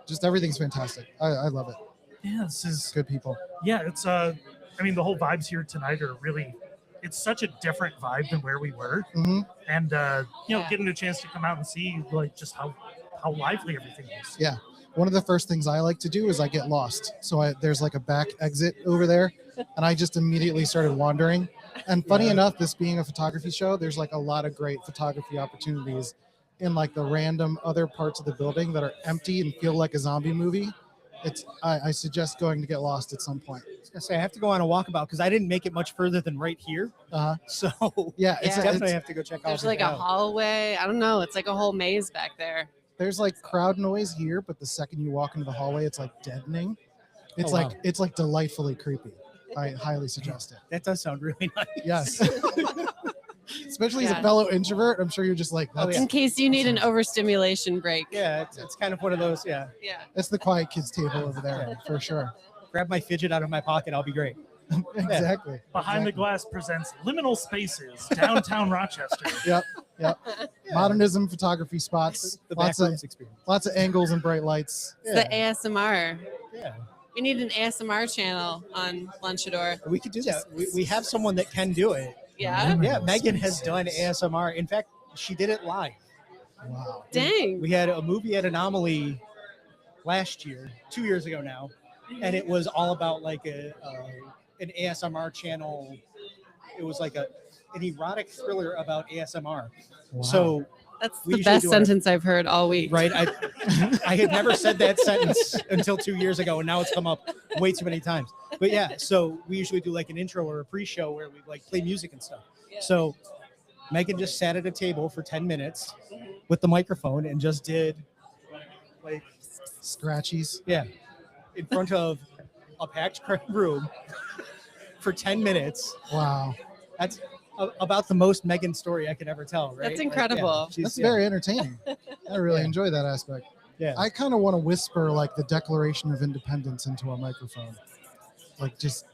just everything's fantastic. I love it. Yeah, this is Good people. yeah. It's I mean, the whole vibes here tonight are really. It's such a different vibe than where we were, Hmm. and Yeah. getting a chance to come out and see like just how lively everything is. Yeah. One of the first things I like to do is I get lost. So there's like a back exit over there, and I just immediately started wandering. And funny enough, this being a photography show, there's like a lot of great photography opportunities in like the random other parts of the building that are empty and feel like a zombie movie. I suggest going to get lost at some point. I was gonna say I have to go on a walkabout because I didn't make it much further than right here. Uh-huh. So Yeah, Yeah. definitely have to go check There's out. like a hallway. I don't know. It's like a whole maze back there. there's like crowd noise here, but the second you walk into the hallway, it's like deadening. It's Oh, wow. it's like delightfully creepy. I highly suggest it. That does sound really nice. Yes. Especially as a Yeah. fellow introvert, I'm sure you're just like, Oh, that's, In case you need an overstimulation break. Yeah, it's kind of one of those. Yeah, Yeah. that's the quiet kids table over there for sure. grab my fidget out of my pocket. I'll be great. Exactly. Behind the Exactly. Glass presents Liminal Spaces, downtown Rochester. Yep. Modernism photography spots. The Lots of backrooms experience. angles and bright lights. It's the ASMR. Yeah, We need an ASMR channel on Lunchador. we could do that. We have someone that can do it. Yeah. Yeah, Megan has done ASMR. In fact, she did it live. Wow. Dang. We had a movie at Anomaly last year, 2 years ago now, and it was all about like an ASMR channel. It was like an erotic thriller about ASMR. Wow. So That's we the usually best do our- sentence I've heard all week. right, I had never said that sentence until 2 years ago, and now it's come up way too many times. But yeah, so we usually do like an intro or a pre-show where we like play music and stuff. Yeah. So Megan just sat at a table for 10 minutes with the microphone and just did like Scratchies. yeah, in front of a packed room for 10 minutes. Wow. That's about the most Megan story I could ever tell, right? That's incredible. she's- That's yeah. very entertaining. I really Yeah. enjoy that aspect. Yeah. I kind of want to whisper like the Declaration of Independence into a microphone, like just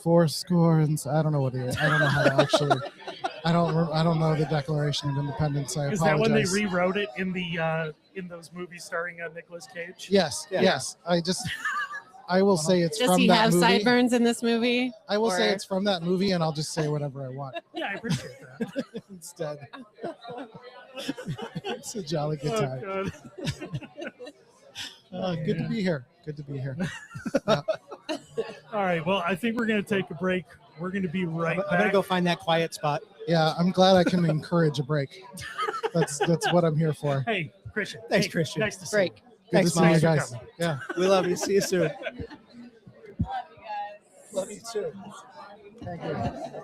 four score and I don't know what it is. I don't know how to actually. I don't know the Declaration of Independence. I Is that when they apologize. rewrote it in the in those movies starring Nicolas Cage? Yes, Yeah. yes. I will say it's Does from he that have movie. sideburns in this movie? I will say or- it's from that movie, and I'll just say whatever I want Yeah, I appreciate that. instead. It's a jolly good Oh, time. God. Good to be here. Good to be here. All right. Well, I think we're going to take a break. We're going to be right I'm back. gonna go find that quiet spot. Yeah, I'm glad I can encourage a break. That's what I'm here for. Hey, Christian. Thanks, Hey, Christian. Nice to see Break. you. Good Thanks, to see you Molly. guys. Yeah. We love you. See you soon. Love you too. Thank you.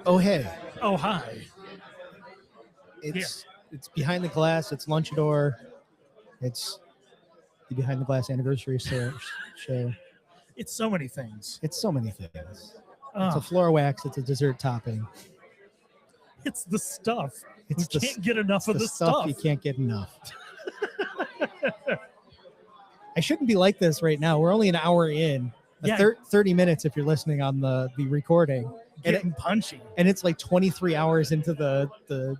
Oh hey, Oh, hi. it's behind the glass. It's Lunchador. It's the Behind the Glass anniversary show. It's so many things. It's so many things. It's Oh, a floor wax. It's a dessert topping. it's the stuff. It's We the, can't get enough it's of the the stuff. you can't get enough. I shouldn't be like this right now. We're only an hour in. Yeah. 30 minutes if you're listening on the recording. And Getting punchy. And it's like 23 hours into the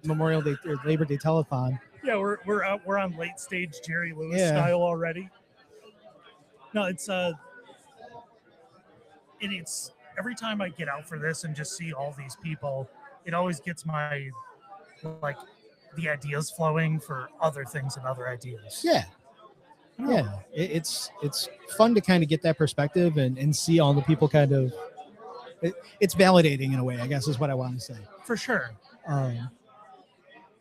Memorial Day or Labor Day telethon. Yeah, we're on late stage Jerry Lewis Yeah. style already. No, it's every time I get out for this and just see all these people, it always gets my like the ideas flowing for other things and other ideas. Yeah. Yeah. It's fun to kind of get that perspective and see all the people kind of it's validating in a way, I guess is what I want to say. For sure. Um,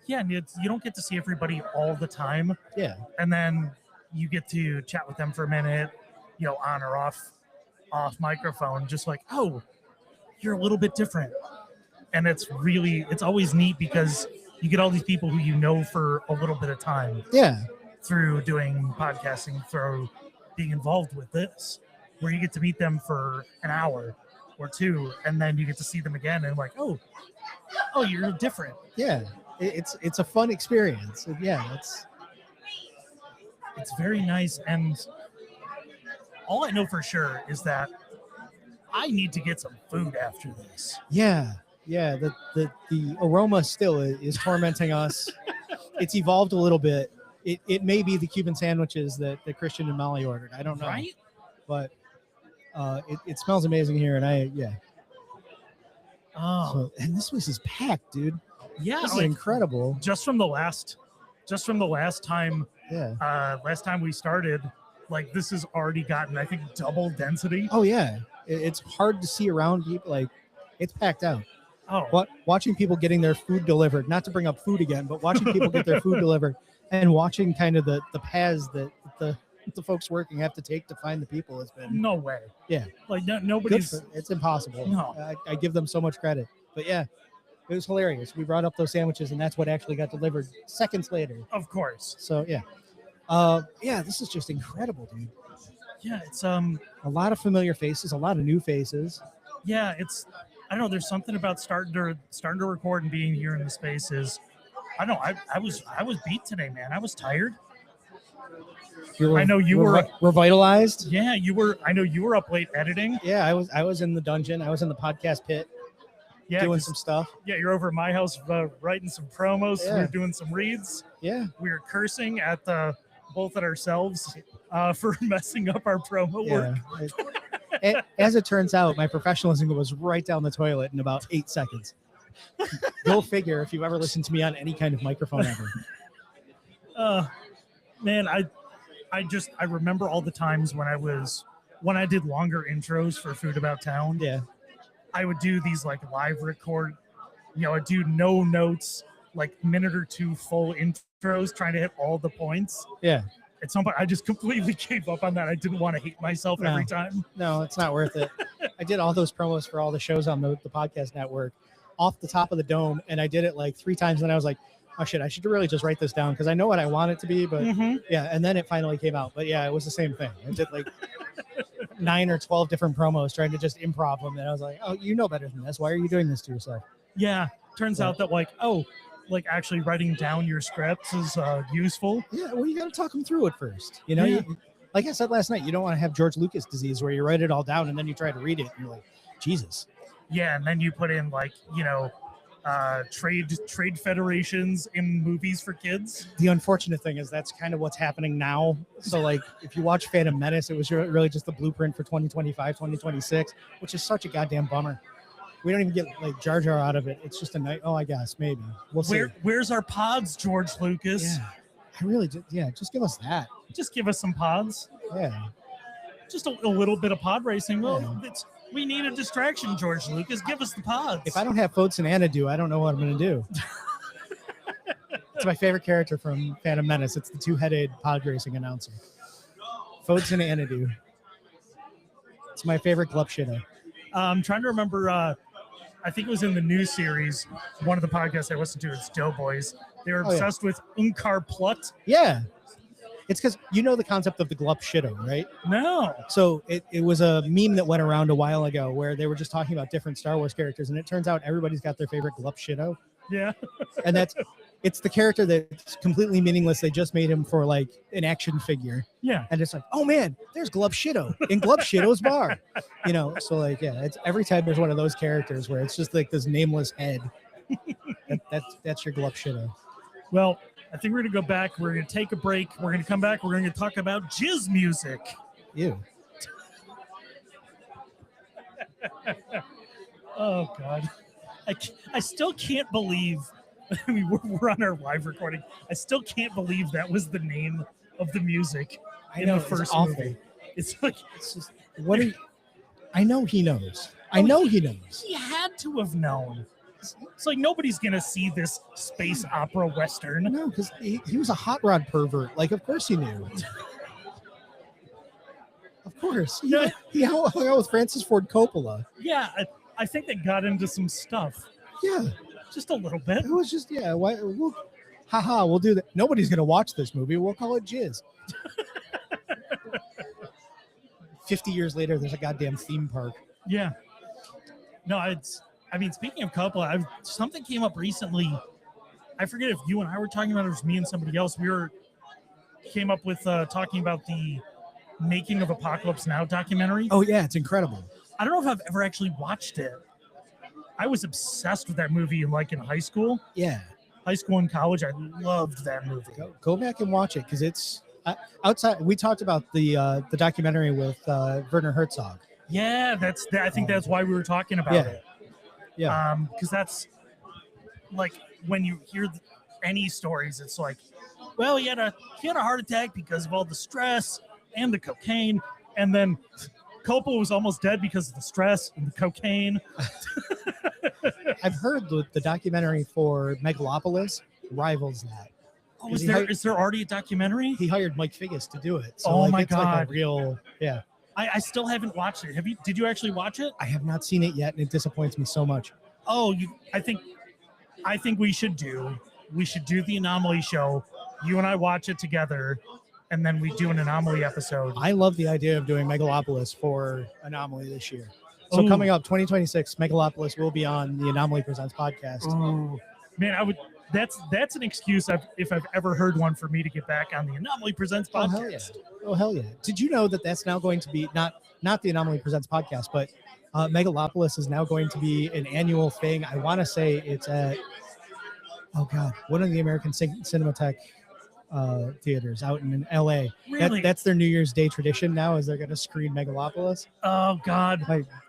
Yeah, and you don't get to see everybody all the time. yeah. And then you get to chat with them for a minute, on or off microphone, just like, oh, you're a little bit different. And it's always neat because you get all these people who you know for a little bit of time Yeah. through doing podcasting, through being involved with this, where you get to meet them for an hour or two, and then you get to see them again and like, oh, you're different. Yeah. It's a fun experience. Yeah. It's very nice. And all I know for sure is that I need to get some food after this. Yeah. Yeah. The aroma still is tormenting us. It's evolved a little bit. It may be the Cuban sandwiches that Christian and Molly ordered. I don't know. Right? But it smells amazing here. And Oh, so, and this place is packed, dude. yeah. This is like, incredible. just from the last time, Yeah. last time we started, like this has already gotten, I think, double density. Oh yeah. It's hard to see around people. Like it's packed out. Oh, Watching people getting their food delivered, not to bring up food again, but watching people get their food delivered and watching kind of the paths that the folks working have to take to find the people has been no way. Yeah. Like good nobody's. it's impossible. No. I give them so much credit. But yeah, it was hilarious. We brought up those sandwiches and that's what actually got delivered seconds later. Of course. So yeah. Yeah, this is just incredible, dude. Yeah, it's A lot of familiar faces, a lot of new faces. yeah, it's I don't know. There's something about starting to record and being here in the spaces. I don't know. I was beat today, man. I was tired. I know you were revitalized. Yeah, you were. I know you were up late editing. Yeah, I was in the dungeon. I was in the podcast pit Yeah, doing 'cause- some stuff. Yeah, you're over at my house writing some promos. Yeah. We were doing some reads. Yeah. We were cursing at both at ourselves for messing up our promo work. As it turns out, my professionalism was right down the toilet in about 8 seconds. Go figure if you've ever listened to me on any kind of microphone ever. Man, I remember all the times when I did longer intros for Food About Town. Yeah. I would do these like live record, I'd do no notes, like minute or two full intros, trying to hit all the points. Yeah. At some point, I just completely gave up on that. I didn't want to hate myself No. every time. No, it's not worth it. I did all those promos for all the shows on the podcast network off the top of the dome, and I did it like 3 times, and I was like, oh shit, I should really just write this down because I know what I want it to be, but yeah, and then it finally came out. But yeah, it was the same thing. I did like 9 or 12 different promos trying to just improv them, and I was like, oh, you know better than this. Why are you doing this to yourself? Yeah, turns out that actually writing down your scripts is useful. Yeah, well, you got to talk them through it first. You know, Yeah. like I said last night, you don't want to have George Lucas disease where you write it all down and then you try to read it and you're like, Jesus. Yeah, and then you put in trade federations in movies for kids. The unfortunate thing is that's kind of what's happening now. So like if you watch Phantom Menace, it was really just the blueprint for 2025, 2026, which is such a goddamn bummer. We don't even get like Jar Jar out of it. It's just a night. Oh, I guess maybe we'll see. Where's our pods, George Lucas? Yeah, I really did. Yeah, just give us that. Just give us some pods. Yeah, Just a little bit of pod racing. Well, Yeah. we need a distraction, George Lucas. Give us the pods. if I don't have Fodes and Anadu, I don't know what I'm gonna do. It's my favorite character from Phantom Menace. It's the 2-headed pod racing announcer. Fodes and Anadu. It's my favorite Glupshido. I'm trying to remember. I think it was in the new series. One of the podcasts I listened to is Doughboys. They were Oh, yeah. obsessed with Unkar Plut. Yeah. It's because you know the concept of the Glupshido, right? No. So it was a meme that went around a while ago where they were just talking about different Star Wars characters, and it turns out everybody's got their favorite Glupshido. Yeah. And it's the character that's completely meaningless. They just made him for like an action figure. Yeah. And it's like, oh man, there's Glupshido in Glupshido's bar. You know, so like, yeah, it's every time there's one of those characters where it's just like this nameless head. That's your Glupshido. Well, I think we're going to go back. We're going to take a break. We're going to come back. We're going to talk about jizz music. Ew. Oh, God. I still can't believe, I mean, we're on our live recording. I still can't believe that was the name of the music I in know, the it's first awful. movie. It's like, It's just, what are you, I know he knows. I know he knows. he had to have known. It's like nobody's going to see this space opera Western. No, because he was a hot rod pervert. Like, of course he knew. Of course. He hung out with Francis Ford Coppola. Yeah, I think they got into some stuff. Yeah. Just a little bit. It was just, yeah. We'll do that. Nobody's going to watch this movie. We'll call it Jizz. 50 years later, there's a goddamn theme park. Yeah. No, I mean, speaking of Coppola, something came up recently. I forget if you and I were talking about it, or it was me and somebody else. Came up with talking about the Making of Apocalypse Now documentary. Oh, yeah. It's incredible. I don't know if I've ever actually watched it. I was obsessed with that movie in high school. Yeah. High school and college, I loved that movie. Go back and watch it because it's outside. We talked about the documentary with Werner Herzog. Yeah, I think that's why we were talking about it. Yeah. Because that's like when you hear any stories, it's like, well, he had a heart attack because of all the stress and the cocaine, and then Coppola was almost dead because of the stress and the cocaine. I've heard the documentary for Megalopolis rivals that. Oh, is there already a documentary? He hired Mike Figgis to do it. So Oh, like, my it's like God. a real, yeah. I still haven't watched it. Did you actually watch it? I have not seen it yet, and it disappoints me so much. Oh, I think we should do the Anomaly show. You and I watch it together, and then we do an Anomaly episode. I love the idea of doing Megalopolis for Anomaly this year. So Ooh. coming up 2026, Megalopolis will be on the Anomaly Presents podcast. Oh, man, that's an excuse if I've ever heard one for me to get back on the Anomaly Presents Oh, podcast. hell yeah. Oh, hell yeah. Did you know that that's now going to be not the Anomaly Presents podcast, but Megalopolis is now going to be an annual thing. I want to say it's at, one of the American Cinematheque theaters out in LA. Really? That's their New Year's Day tradition now, is they're going to screen Megalopolis. Oh, God.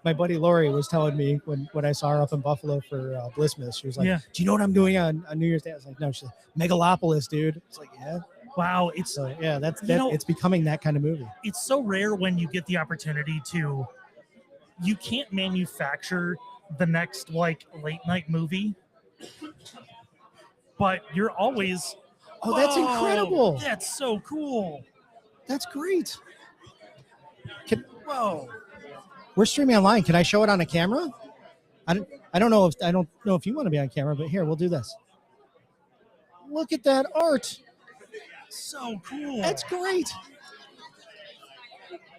My buddy Lori was telling me when I saw her up in Buffalo for Blissmas, she was like, Yeah. do you know what I'm doing on New Year's Day? I was like, no. She's like, Megalopolis, dude. It's like, yeah. Wow. So yeah, know- it's becoming that kind of movie. It's so rare when you get the opportunity to, you can't manufacture the next late night movie, but you're always, Oh, that's "Whoa, incredible. That's so cool. That's great. Whoa. We're streaming online. Can I show it on a camera? I don't know if you want to be on camera, but here, we'll do this. Look at that art. So cool. That's great.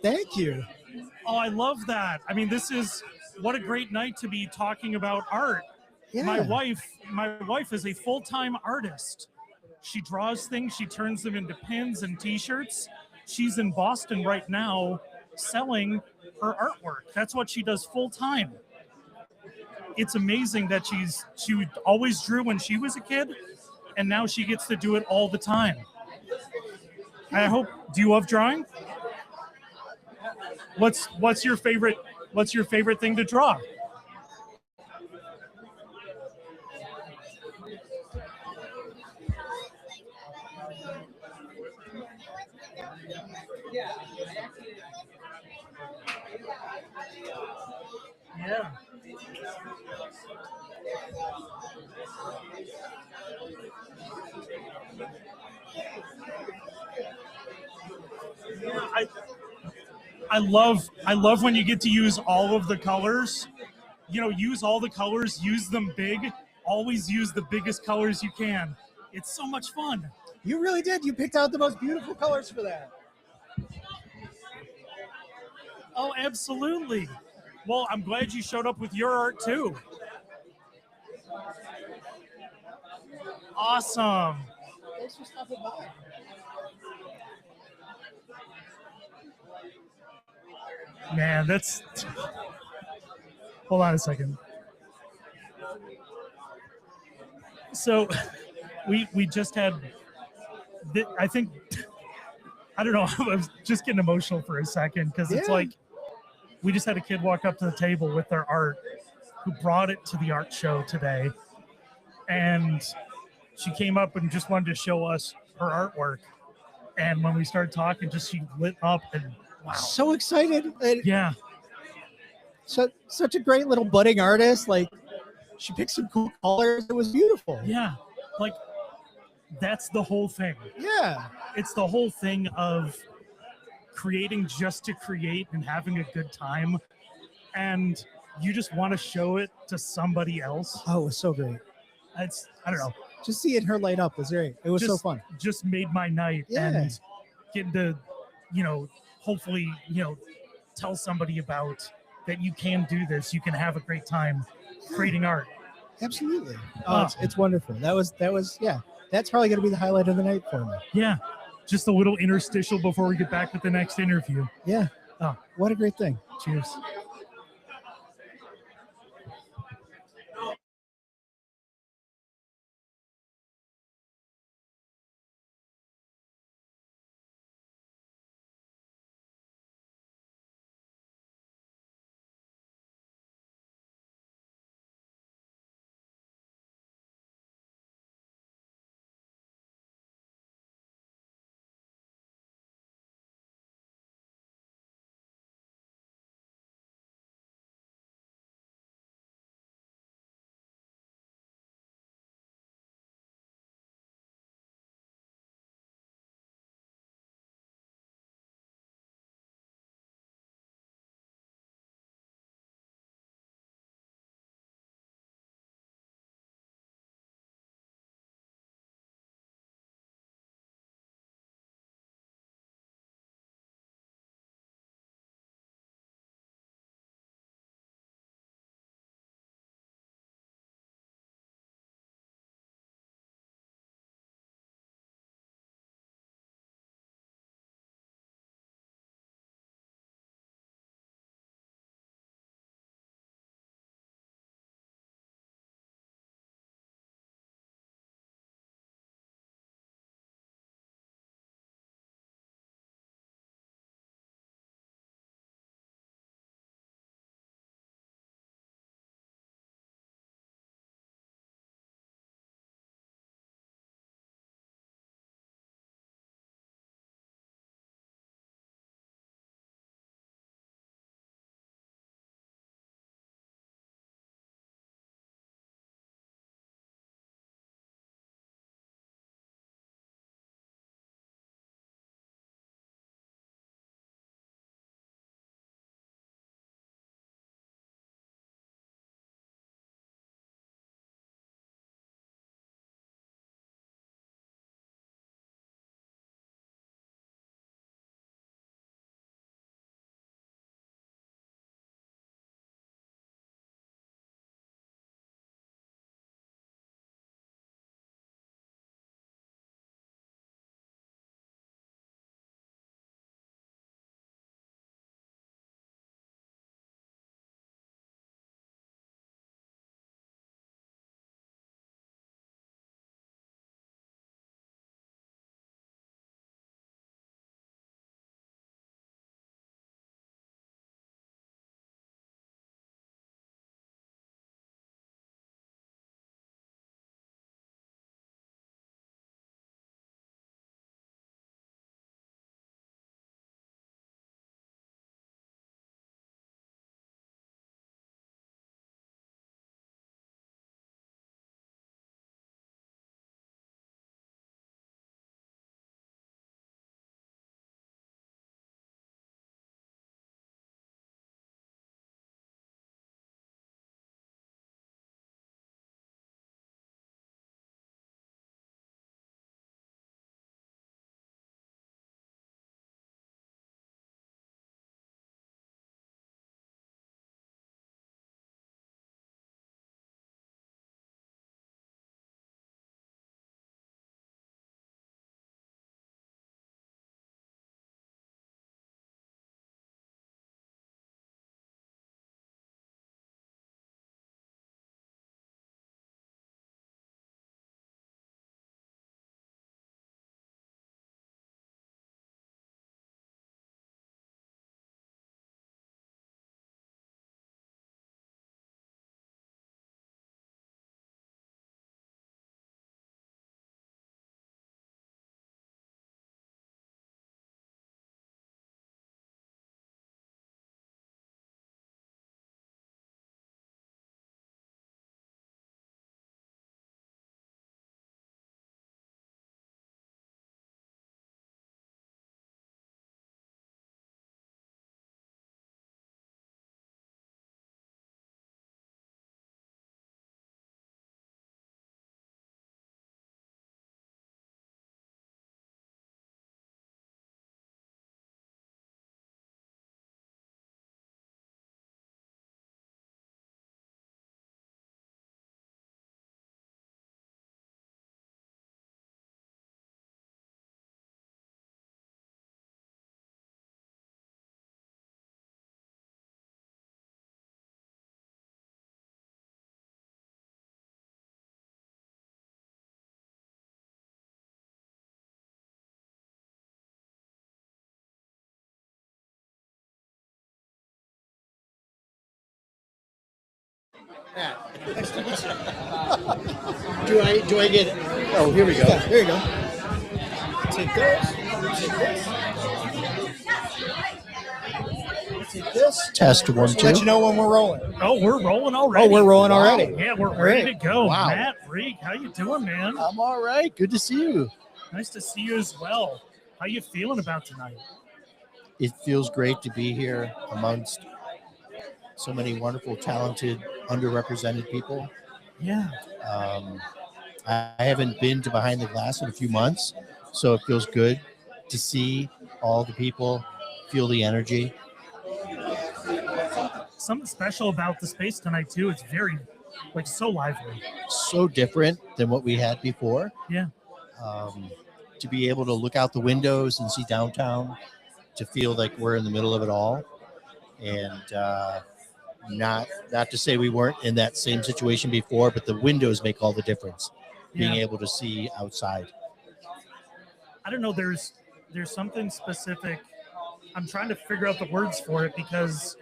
Thank you. Oh, I love that. I mean, what a great night to be talking about art. Yeah. My wife is a full-time artist. She draws things, she turns them into pins and t-shirts. She's in Boston right now selling her artwork. That's what she does full-time. It's amazing that she always drew when she was a kid, and now she gets to do it all the time. Do you love drawing? What's your favorite thing to draw? Yeah. I love when you get to use all of the colors. You know, use all the colors, use them big. Always use the biggest colors you can. It's so much fun. You really did. You picked out the most beautiful colors for that. Oh, absolutely. Well, I'm glad you showed up with your art too. Awesome. Thanks for stopping by. Man, that's. Hold on a second. So, we just had. I think. I don't know. I was just getting emotional for a second because it's Yeah. like we just had a kid walk up to the table with their art, who brought it to the art show today, and she came up and just wanted to show us her artwork. And when we started talking, just she lit up and wow. So excited. And Yeah. such a great little budding artist. Like, she picked some cool colors. It was beautiful. Yeah. Like, that's the whole thing. Yeah. It's the whole thing of creating just to create and having a good time. And you just want to show it to somebody else. Oh, it was so great. It's, I don't know, Just seeing her light up was great. It was so fun. just made my night. Yeah. And getting to, hopefully, tell somebody about that you can do this. You can have a great time creating art. Absolutely. Oh, it's wonderful. That was yeah. That's probably going to be the highlight of the night for me. Yeah. Just a little interstitial before we get back with the next interview. Yeah. Oh. What a great thing. Cheers. Do I get it? Oh, here we go. Yeah, there you go. Take those. Take this. Take this. Test 1, Just to let 2. you know when we're rolling. Oh, we're rolling already. Oh, we're rolling already. Yeah, we're All ready right. to go. Wow. Matt Reek, how you doing, man? I'm all right. Good to see you. Nice to see you as well. How you feeling about tonight? It feels great to be here amongst so many wonderful, talented, underrepresented people. Yeah. I haven't been to Behind the Glass in a few months, so it feels good to see all the people, feel the energy. Something special about the space tonight too. It's very, like, so lively. So different than what we had before. Yeah. To be able to look out the windows and see downtown, to feel like we're in the middle of it all, and not to say we weren't in that same situation before, but the windows make all the difference. Being Yeah. able to see outside. I don't know. There's something specific. I'm trying to figure out the words for it, because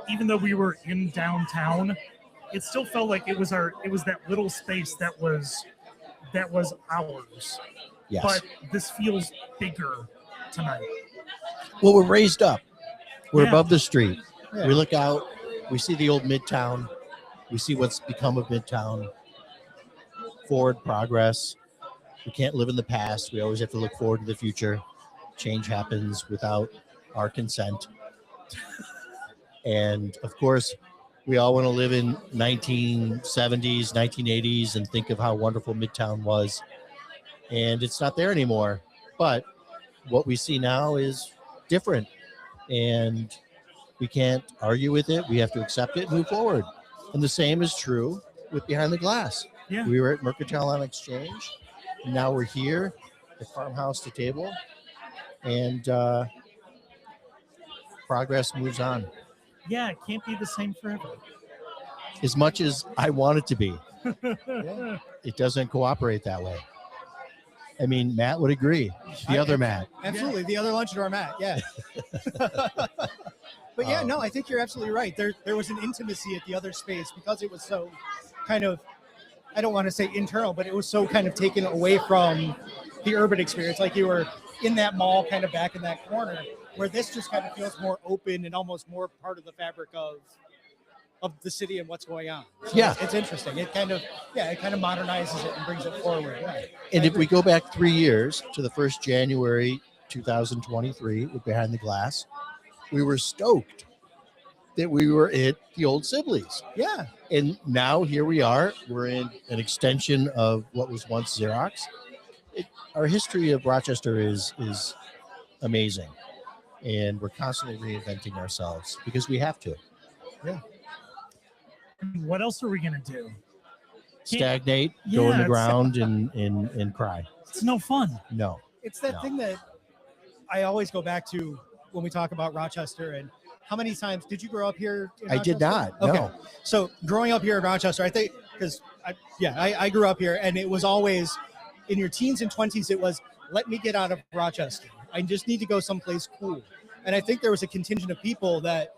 even though we were in downtown, it still felt like it was that little space that was ours. Yes. But this feels bigger tonight. Well, we're raised up. We're Yeah. above the street. Yeah. We look out. We see the old Midtown. We see what's become of Midtown. Forward progress. We can't live in the past. We always have to look forward to the future. Change happens without our consent. And of course, we all want to live in 1970s, 1980s and think of how wonderful Midtown was. And it's not there anymore. But what we see now is different. And we can't argue with it. We have to accept it and move forward. And the same is true with Behind the Glass. Yeah. We were at Mercantile on Exchange. And now we're here at Farmhouse to Table. And progress moves on. Yeah, it can't be the same forever. As much as I want it to be, it doesn't cooperate that way. I mean, Matt would agree. The other Matt. Absolutely. The other Lunchador Matt. Yeah. But yeah, no, I think you're absolutely right. There was an intimacy at the other space because it was so kind of, I don't want to say internal, but it was so kind of taken away from the urban experience. Like you were in that mall, kind of back in that corner, where this just kind of feels more open and almost more part of the fabric of the city and what's going on. So Yeah. it's interesting. It kind of modernizes it and brings it forward. Yeah. And if we go back 3 years to the 1st January 2023 with Behind the Glass, we were stoked that we were at the old Sibley's. Yeah. And now here we are. We're in an extension of what was once Xerox. Our history of Rochester is amazing. And we're constantly reinventing ourselves because we have to. What else are we gonna do? Stagnate, Yeah, go in the it's- ground and cry. It's no fun. No. It's that No. thing that I always go back to when we talk about Rochester. And how many times did you grow up here? In I did Rochester? not. Okay. No. So growing up here in Rochester, I think because I grew up here, and it was always in your teens and 20s. It was, let me get out of Rochester. I just need to go someplace cool. And I think there was a contingent of people that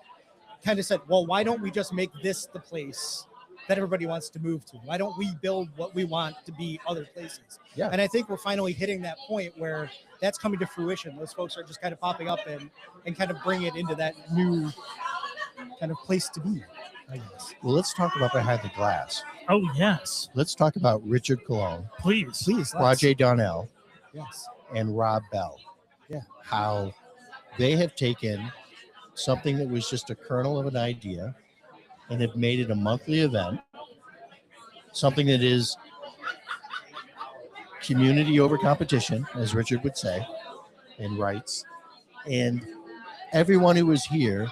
kind of said, well, why don't we just make this the place that everybody wants to move to? Why don't we build what we want to be other places? Yeah. And I think we're finally hitting that point where that's coming to fruition. Those folks are just kind of popping up and kind of bring it into that new kind of place to be, I guess. Well, let's talk about Behind the Glass. Oh yes, Let's talk about Richard Cologne, please. Please. let's. Rajay Donnell, Yes. and Rob Bell. Yeah. How they have taken something that was just a kernel of an idea and have made it a monthly event, something that is community over competition, as Richard would say and writes. And everyone who is here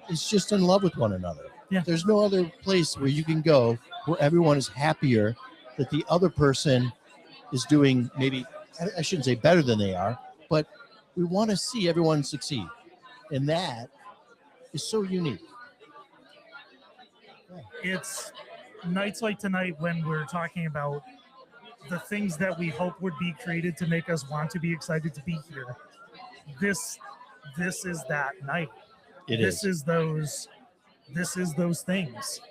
is just in love with one another. Yeah. There's no other place where you can go where everyone is happier that the other person is doing, maybe, I shouldn't say better than they are, but we want to see everyone succeed. And that is so unique. It's nights like tonight when we're talking about the things that we hope would be created to make us want to be excited to be here. This is that night. It This is. is those things.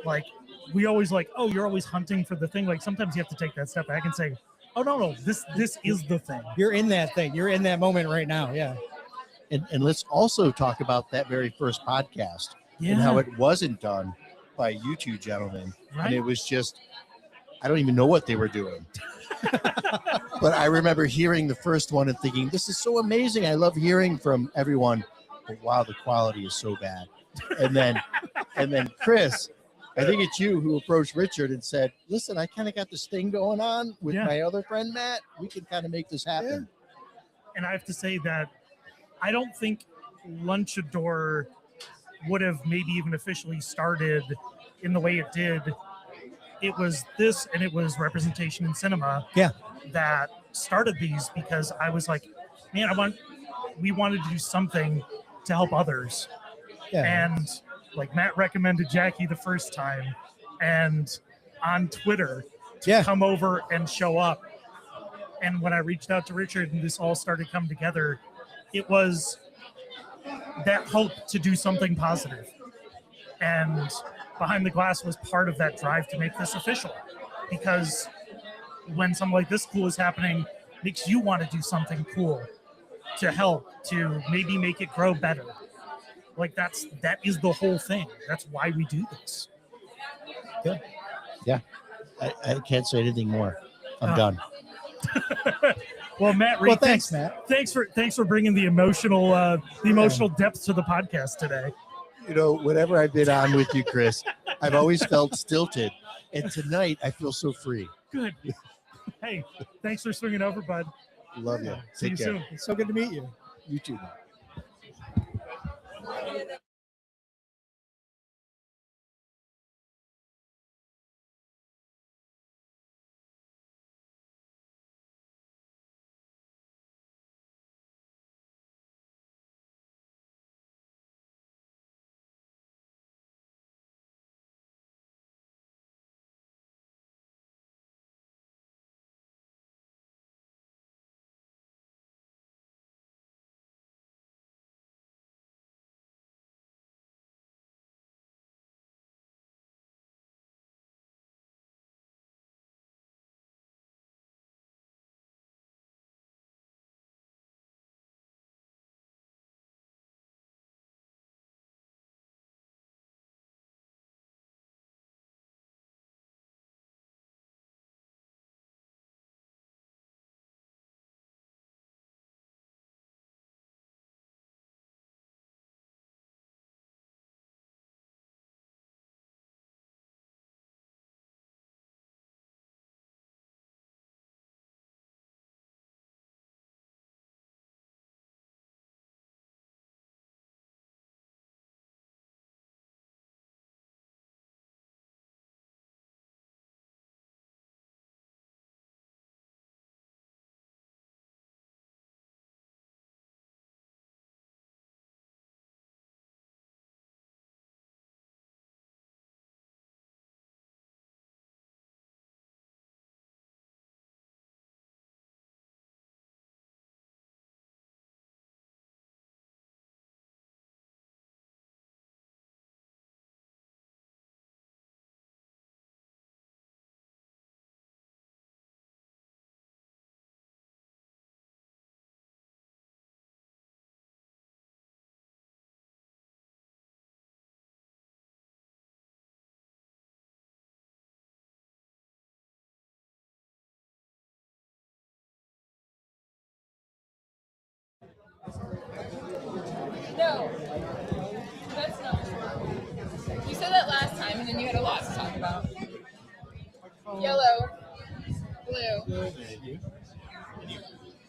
like we always like, oh, you're always hunting for the thing. Like sometimes you have to take that step back and say, oh no, this is the thing. You're in that thing. You're in that moment right now. Yeah. And let's also talk about that very first podcast and how it wasn't done by you two gentlemen. Right. And it was just, I don't even know what they were doing. But I remember hearing the first one and thinking, this is so amazing. I love hearing from everyone. But wow, the quality is so bad. And then Chris, I think it's you who approached Richard and said, listen, I kind of got this thing going on with my other friend, Matt. We can kind of make this happen. And I have to say that I don't think Lunchador would have maybe even officially started in the way it did. It was this, and it was Representation in Cinema that started these, because I was like, man, we wanted to do something to help others. And like Matt recommended Jackie the first time, and on Twitter to come over and show up. And when I reached out to Richard and this all started coming together, it was that hope to do something positive. And Behind the Glass was part of that drive to make this official, because when something like this cool is happening, it makes you want to do something cool to help, to maybe make it grow better. Like that is the whole thing. That's why we do this. Yeah. I can't say anything more. I'm done. Well, Matt Reed, thanks, Matt. Thanks for bringing the emotional depth to the podcast today. You know, whenever I've been on with you, Chris, I've always felt stilted. And tonight I feel so free. Good. Hey, thanks for swinging over, bud. Love you. See you Take care. soon. It's so good to meet you. You too. No, that's not true. You said that last time, and then you had a lot to talk about. Yellow, blue,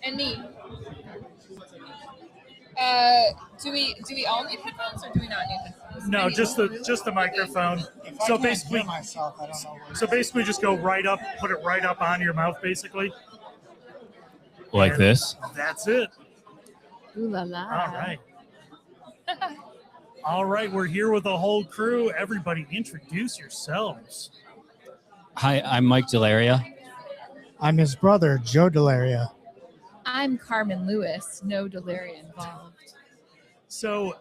and me. Do we all need headphones, or do we not need headphones? No, just the microphone. So basically, myself, I don't know where. so basically, just go right up, put it right up on your mouth, basically. Like And this? That's it. Ooh la la. All right. All right, we're here with the whole crew. Everybody, introduce yourselves. Hi, I'm Mike Delaria. I'm his brother, Joe Delaria. I'm Carmen Lewis. No Delaria involved. So,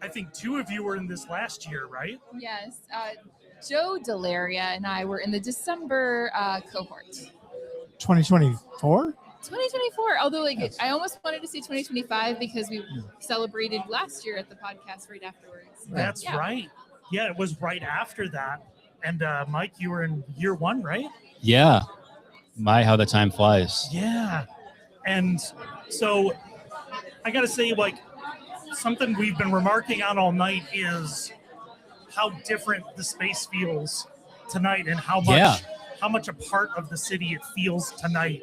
I think two of you were in this last year, right? Yes. Joe Delaria and I were in the December cohort. 2024. 2024. Although, like, Yes. I almost wanted to say 2025 because we celebrated last year at the podcast right afterwards. But, That's yeah. right. Yeah, it was right after that. And Mike, you were in year 1, right? Yeah. How the time flies. Yeah. And so I got to say, like, something we've been remarking on all night is how different the space feels tonight and how much a part of the city it feels tonight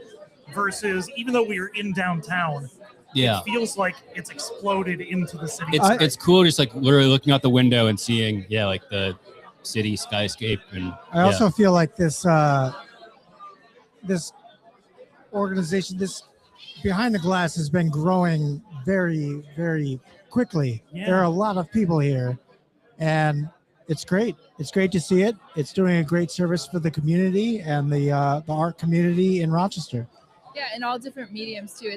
versus even though we were in downtown, Yeah. it feels like it's exploded into the city. It's cool just like literally looking out the window and seeing, like the city skyscape. And I also feel like this this organization, this Behind the Glass, has been growing very, very quickly. Yeah. There are a lot of people here, and it's great. It's great to see it. It's doing a great service for the community and the art community in Rochester. Yeah, in all different mediums too.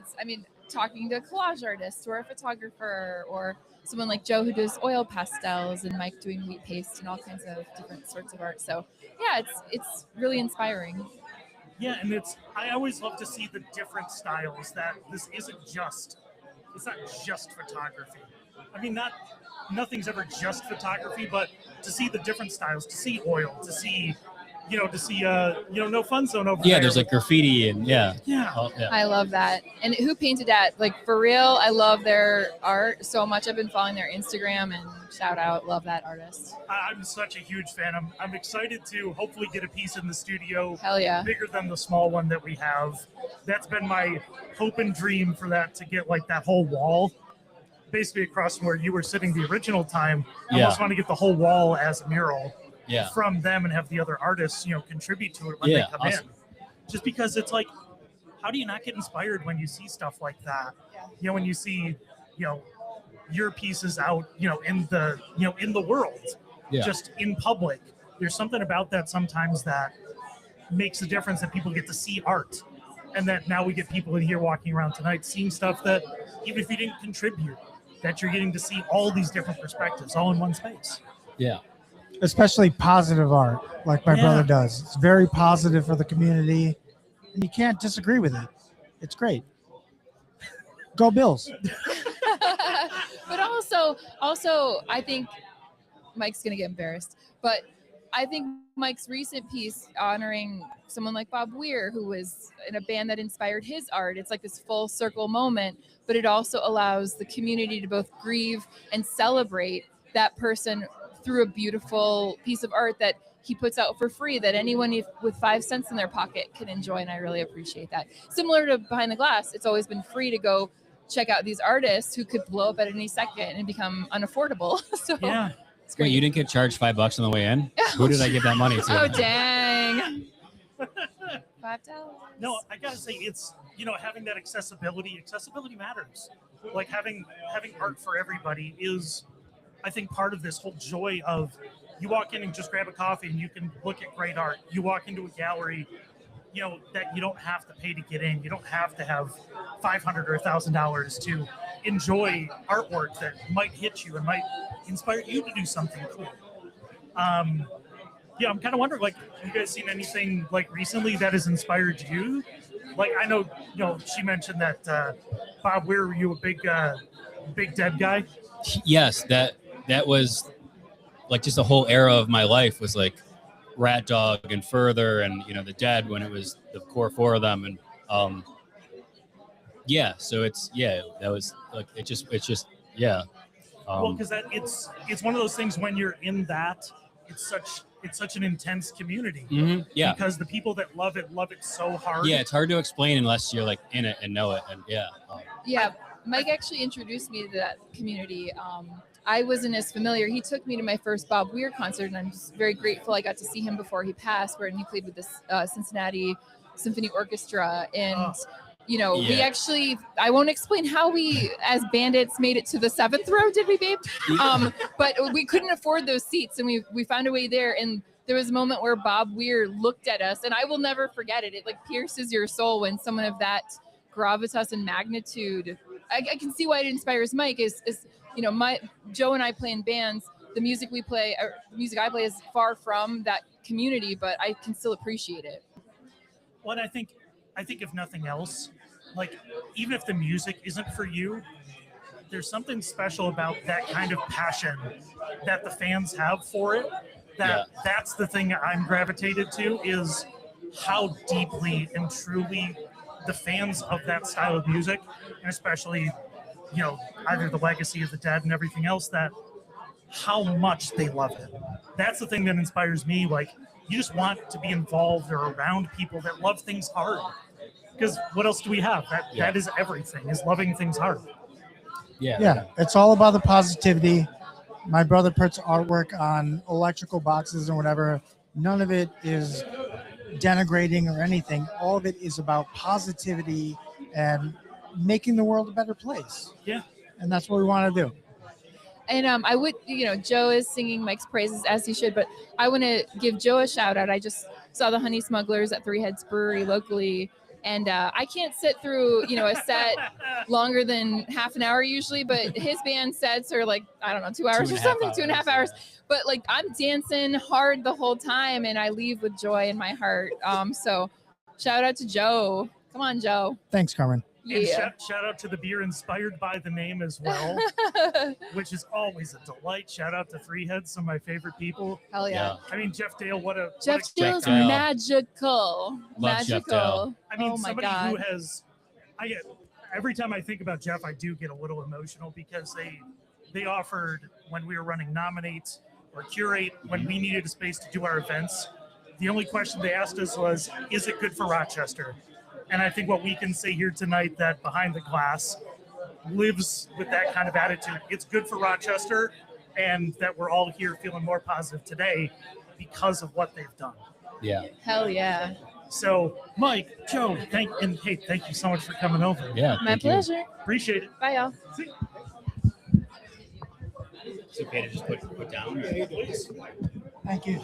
Talking to collage artists or a photographer or someone like Joe who does oil pastels and Mike doing wheat paste and all kinds of different sorts of art. So yeah, it's really inspiring. Yeah, and I always love to see the different styles that this isn't just, it's not just photography. I mean, nothing's ever just photography, but to see the different styles, to see oil, to see No Fun Zone over there. Yeah, there's like graffiti and Yeah. I love that. And who painted that? Like, for real, I love their art so much. I've been following their Instagram, and shout out, love that artist. I'm such a huge fan. I'm excited to hopefully get a piece in the studio. Hell yeah. Bigger than the small one that we have. That's been my hope and dream for that, to get like that whole wall basically across from where you were sitting the original time. I almost want to get the whole wall as a mural from them and have the other artists, contribute to it when they come in. Just because it's like, how do you not get inspired when you see stuff like that? When you see, your pieces out, in the world, just in public. There's something about that sometimes that makes a difference, that people get to see art. And that now we get people in here walking around tonight seeing stuff that even if you didn't contribute, that you're getting to see all these different perspectives all in one space. Yeah. Especially positive art, like my brother does. It's very positive for the community, and you can't disagree with it. It's great. Go Bills. But also, I think Mike's going to get embarrassed, but I think Mike's recent piece honoring someone like Bob Weir, who was in a band that inspired his art, it's like this full circle moment, but it also allows the community to both grieve and celebrate that person through a beautiful piece of art that he puts out for free, that anyone with 5 cents in their pocket can enjoy. And I really appreciate that. Similar to Behind the Glass, it's always been free to go check out these artists who could blow up at any second and become unaffordable. So yeah. It's great. Wait, you didn't get charged $5 on the way in? Who did I give that money to? Oh, dang. $5. No, I gotta say, it's having that accessibility matters. Like having art for everybody is, I think, part of this whole joy of, you walk in and just grab a coffee and you can look at great art. You walk into a gallery, that you don't have to pay to get in. You don't have to have $500 or $1,000 to enjoy artwork that might hit you and might inspire you to do something cool. I'm kind of wondering, like, have you guys seen anything like recently that has inspired you? Like, I know, she mentioned that Bob Weir, were you a big Dead guy? Yes, that was like just the whole era of my life was like Rat Dog and Further and the Dead, when it was the core 4 of them. And so that was like it's just Well, because it's one of those things when you're in that, it's such an intense community. Mhm, yeah. Because the people that love it so hard. it's hard to explain unless you're like in it and know it. And Yeah, Mike actually introduced me to that community. I wasn't as familiar. He took me to my first Bob Weir concert, and I'm just very grateful I got to see him before he passed, where he played with the Cincinnati Symphony Orchestra. And, we actually, I won't explain how we, as bandits, made it to the 7th row, did we, babe? But we couldn't afford those seats, and we found a way there. And there was a moment where Bob Weir looked at us, and I will never forget it. It like pierces your soul when someone of that gravitas and magnitude, I can see why it inspires Mike is Joe and I play in bands the music we play, or the music I play, is far from that community, but I can still appreciate it. Well, I think if nothing else, like even if the music isn't for you, there's something special about that kind of passion that the fans have for it. That's the thing I'm gravitated to, is how deeply and truly the fans of that style of music, and especially, you know, either the legacy of the Dead and everything else, that how much they love it. That's the thing that inspires me. Like, you just want to be involved or around people that love things hard. Because what else do we have? That is everything, is loving things hard. Yeah, it's all about the positivity. My brother puts artwork on electrical boxes and whatever. None of it is denigrating or anything. All of it is about positivity and making the world a better place. Yeah. And that's what we want to do. And I would, you know, Joe is singing Mike's praises as he should, but I want to give Joe a shout out. I just saw the Honey Smugglers at Three Heads Brewery locally, and I can't sit through, you know, a set longer than half an hour usually, but his band sets are like, I don't know, 2 hours or something, 2.5 hours. But like, I'm dancing hard the whole time, and I leave with joy in my heart. So shout out to Joe. Come on, Joe. Thanks, Carmen. And Yeah. shout out to the beer inspired by the name as well, which is always a delight. Shout out to Three Heads, some of my favorite people. Hell yeah. I mean, Jeff Dale, Jeff Dale's Dale. magical. Love Jeff Dale. I mean, Oh my somebody God. who has, every time I think about Jeff, I do get a little emotional, because they offered, when we were running Nominate or Curate, when we needed a space to do our events, the only question they asked us was, is it good for Rochester? And I think what we can say here tonight, that Behind the Glass lives with that kind of attitude. It's good for Rochester, and that we're all here feeling more positive today because of what they've done. Yeah. Hell yeah. So, Mike, Joe, thank you so much for coming over. Yeah. My thank you. pleasure. Appreciate it. Bye, y'all. It's okay to just put down. Thank you.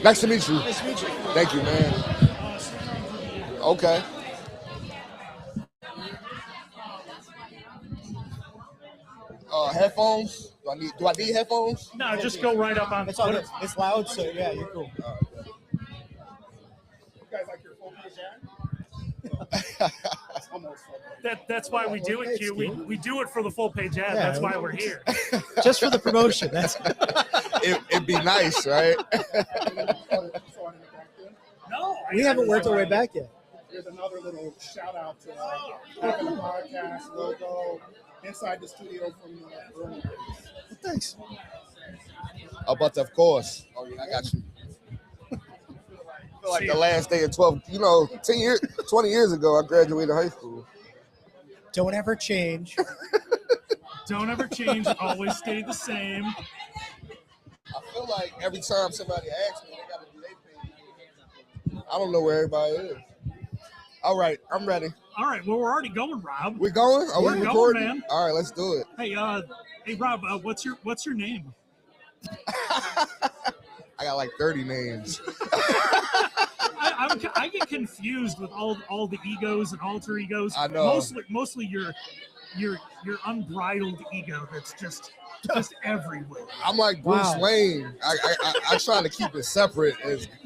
Nice to meet you. Nice to meet you. Thank you, man. Okay. Headphones? Do I need headphones? No, just go right up on. It's all good. It's loud, so yeah, you're cool. You guys like your full page ad? That's why we do it, Q. We do it for the full page ad. That's why we're here. Just for the promotion. That's It'd be nice, right? No, we haven't worked our way back yet. Here's another little shout out to having the podcast logo inside the studio from the early days. Thanks. Oh, but of course. Oh, yeah, I got you. Feel like the last day of 12, 10 years. 20 years ago, I graduated high school. Don't ever change. Don't ever change. Always stay the same. I feel like every time somebody asks me, they gotta do their thing. I don't know where everybody is. All right, I'm ready. All right. Well, we're already going, Rob. We're going? Are we We're recording? going, man. All right, let's do it. Hey, Rob. What's your name? I got like 30 names. I get confused with all the egos and alter egos. I know. Mostly your unbridled ego that's just everywhere. I'm like Bruce Wow. Wayne. I try to keep it separate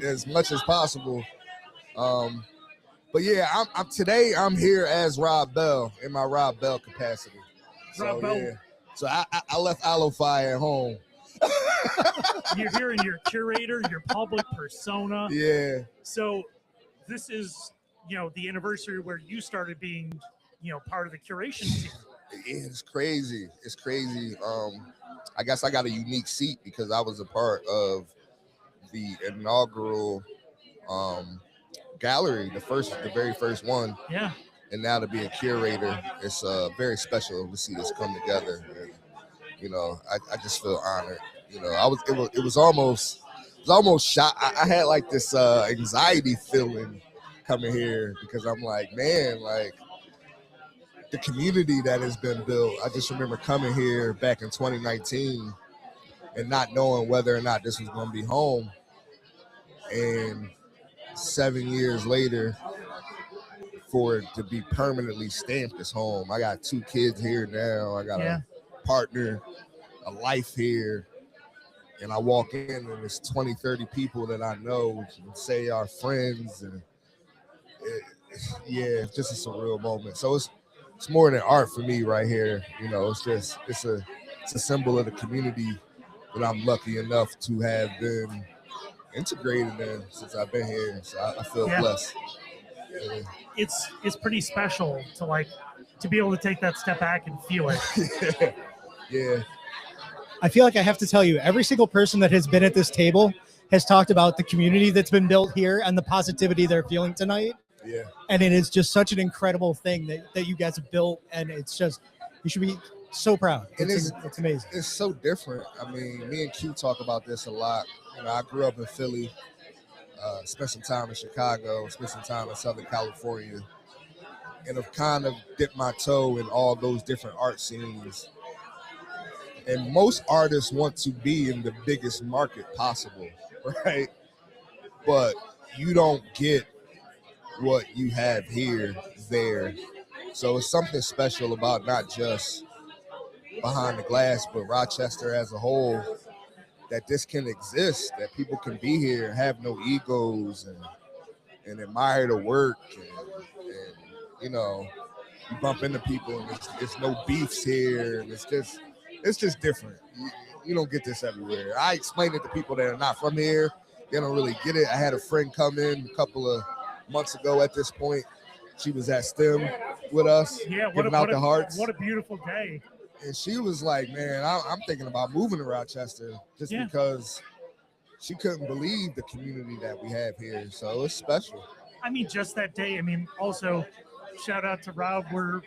as much as possible. But yeah, I'm here as Rob Bell in my Rob Bell capacity. Rob Bell. Yeah. So I left Alofire at home. You're here in your curator, your public persona. Yeah. So this is, the anniversary where you started being, part of the curation team. Yeah, it's crazy. It's crazy. I guess I got a unique seat because I was a part of the inaugural gallery, the very first one. Yeah. And now to be a curator, it's very special to see this come together. And, I just feel honored. It was almost shot. I had like this anxiety feeling coming here because I'm like, man, like the community that has been built. I just remember coming here back in 2019 and not knowing whether or not this was going to be home. And 7 years later, for it to be permanently stamped as home. I got 2 kids here now. I got a partner, a life here. And I walk in and there's 20, 30 people that I know and say are friends. And it's just a surreal moment. So it's more than art for me right here. It's a symbol of the community that I'm lucky enough to have been integrated in since I've been here. So I feel blessed. Yeah. It's pretty special to be able to take that step back and feel it. Yeah. I feel like I have to tell you, every single person that has been at this table has talked about the community that's been built here and the positivity they're feeling tonight. Yeah. And it is just such an incredible thing that you guys have built. And it's just, you should be so proud. It's amazing. It's so different. I mean, me and Q talk about this a lot. I grew up in Philly, spent some time in Chicago, spent some time in Southern California, and have kind of dipped my toe in all those different art scenes. And most artists want to be in the biggest market possible, right? But you don't get what you have here, there. So it's something special about not just Behind the Glass, but Rochester as a whole, that this can exist, that people can be here, have no egos, and admire the work. And you bump into people, and it's no beefs here, and it's just different. You don't get this everywhere. I explain it to people that are not from here. They don't really get it. I had a friend come in a couple of months ago at this point. She was at STEM with us, giving out the hearts. What a beautiful day. And she was like, man, I'm thinking about moving to Rochester just because she couldn't believe the community that we have here. So it's special. I mean, just that day. I mean, also, shout out to Rob. We're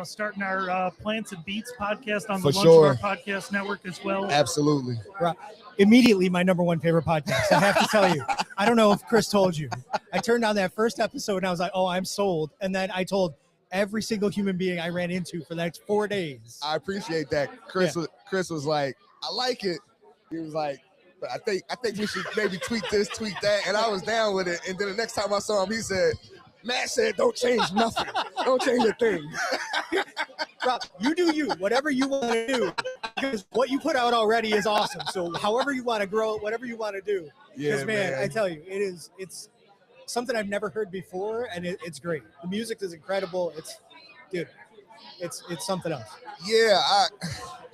starting our Plants and Beats podcast on the Lunch Bar Podcast Network as well. Absolutely. Rob, immediately my number one favorite podcast. I have to tell you. I don't know if Chris told you. I turned on that first episode and I was like, oh, I'm sold. And then I told every single human being I ran into for the next 4 days. I appreciate that. Chris was like, I like it. He was like, but I think we should maybe tweet this, tweet that. And I was down with it. And then the next time I saw him, he said, Matt said, don't change nothing. Don't change a thing. Rob, you do you, whatever you want to do. Because what you put out already is awesome. So however you want to grow it, whatever you want to do. Yeah, because man, I tell you, it's something I've never heard before, and it's great. The music is incredible. It's something else. Yeah, I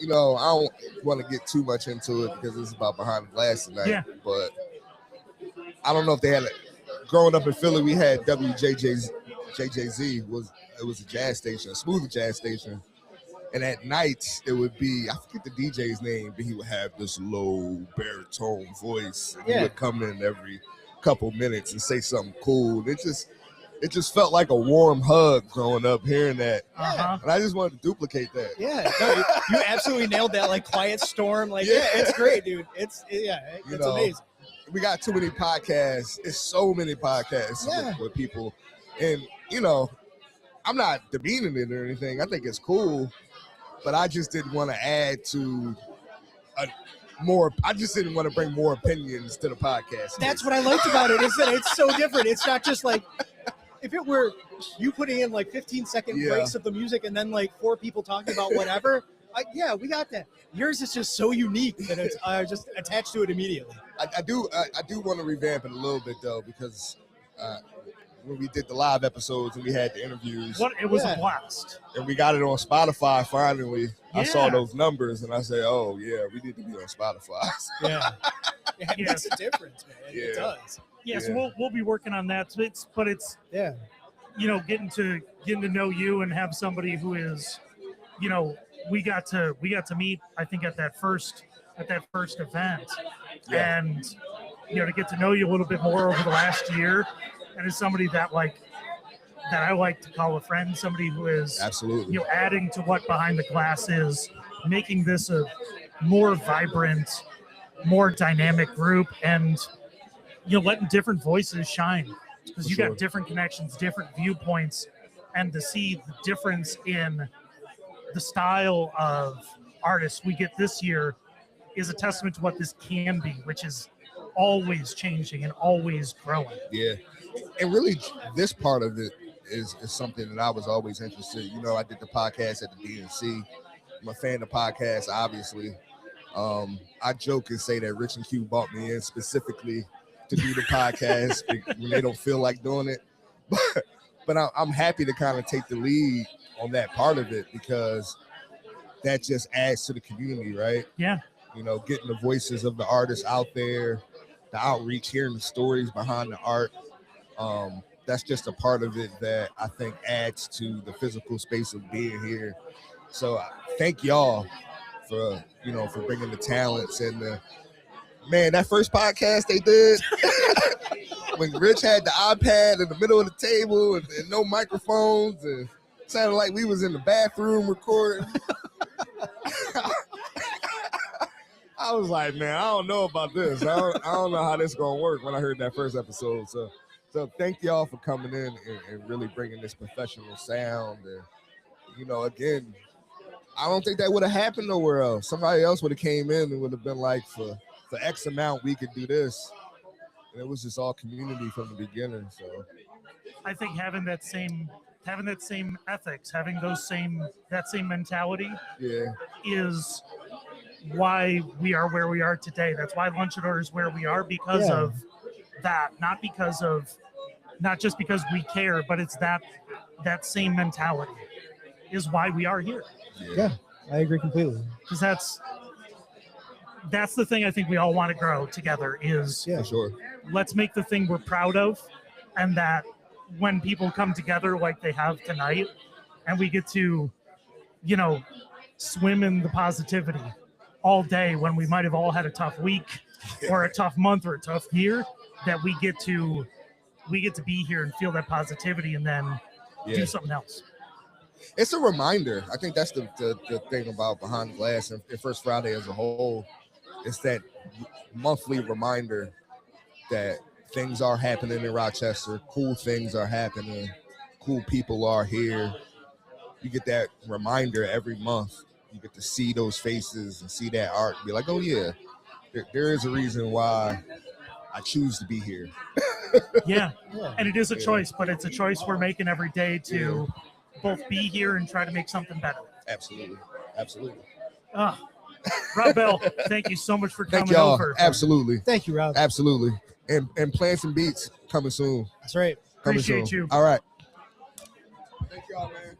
don't want to get too much into it because it's about Behind the Glass tonight. Yeah. But I don't know if they had growing up in Philly, we had WJJZ. It was a jazz station, a smooth jazz station. And at night, it would be, I forget the DJ's name, but he would have this low baritone voice. And he would come in every couple minutes and say something cool. it just felt like a warm hug growing up hearing that. Uh-huh. And I just wanted to duplicate that. Yeah, no, you absolutely nailed that. Like Quiet Storm. Like, yeah, it's great, dude. It's amazing. We got too many podcasts. It's so many podcasts with people. And, I'm not demeaning it or anything. I think it's cool. But I just didn't want to add to I just didn't want to bring more opinions to the podcast. That's what I liked about it, is that it's so different. It's not just like, if it were you putting in like 15-second breaks of the music and then like 4 people talking about whatever, we got that. Yours is just so unique that it's just attached to it immediately. I do want to revamp it a little bit though, because when we did the live episodes and we had the interviews, it was a blast, and we got it on Spotify finally. I saw Yeah. those numbers and I said, "Oh yeah, we need to be on Spotify." Yeah, it makes a difference, man. It Yeah. does. Yeah, so we'll be working on that. So it's getting to know you and have somebody who is, we got to meet, I think, at that first event, and to get to know you a little bit more over the last year, and as somebody that I like to call a friend, somebody who is absolutely adding to what Behind the Glass is, making this a more vibrant, more dynamic group, and letting different voices shine, because you got different connections, different viewpoints, and to see the difference in the style of artists we get this year is a testament to what this can be, which is always changing and always growing. Yeah, and really, this part of it is something that I was always interested. I did the podcast at the DNC. I'm a fan of podcasts, obviously. I joke and say that Rich and Q brought me in specifically to do the podcast when they don't feel like doing it. But I'm happy to kind of take the lead on that part of it, because that just adds to the community, right? Yeah. Getting the voices of the artists out there, the outreach, hearing the stories behind the art. That's just a part of it that I think adds to the physical space of being here. So thank y'all for bringing the talents and that first podcast they did when Rich had the iPad in the middle of the table and no microphones, and sounded like we was in the bathroom recording. I was like, man, I don't know about this. I don't know how this gonna work when I heard that first episode. So thank y'all for coming in and really bringing this professional sound. And, again, I don't think that would have happened nowhere else. Somebody else would have came in and would have been like, for X amount, we could do this. And it was just all community from the beginning. So I think having that same ethics, having that same mentality, is why we are where we are today. That's why Lunch and Order is where we are, because of that, not just because we care, but it's that same mentality is why we are here. Yeah, I agree completely. Because that's the thing I think we all want to grow together is for sure. Let's make the thing we're proud of, and that when people come together like they have tonight, and we get to, swim in the positivity all day when we might have all had a tough week or a tough month or a tough year, that we get to be here and feel that positivity and then do something else. It's a reminder. I think that's the thing about Behind the Glass and First Friday as a whole. It's that monthly reminder that things are happening in Rochester. Cool things are happening. Cool people are here. You get that reminder every month. You get to see those faces and see that art and be like, oh yeah, there is a reason why I choose to be here. Yeah. And it is a choice, but it's a choice we're making every day to both be here and try to make something better. Absolutely. Rob Bell, thank you so much for coming Thank y'all. over. Absolutely. Thank you, Rob. Absolutely. And playing some beats coming soon. That's right. Coming Appreciate soon. you. All right. Thank y'all, man.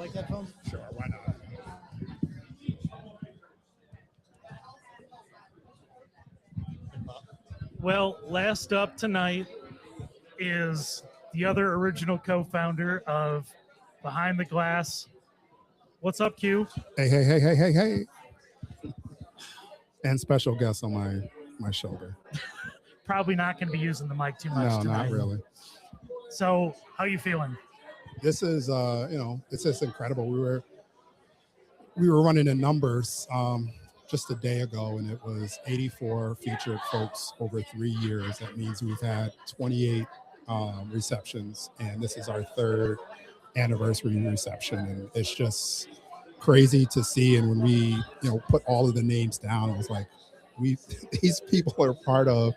like headphones? Sure, why not? Well, last up tonight is the other original co-founder of Behind the Glass. What's up, Q? Hey. And special guest on my shoulder. Probably not going to be using the mic too much No, tonight. not really. So, how you feeling? This is it's just incredible. We were running the numbers just a day ago, and it was 84 featured folks over 3 years. That means we've had 28 receptions, and this is our third anniversary reception, and it's just crazy to see. And when we put all of the names down, it was like these people are part of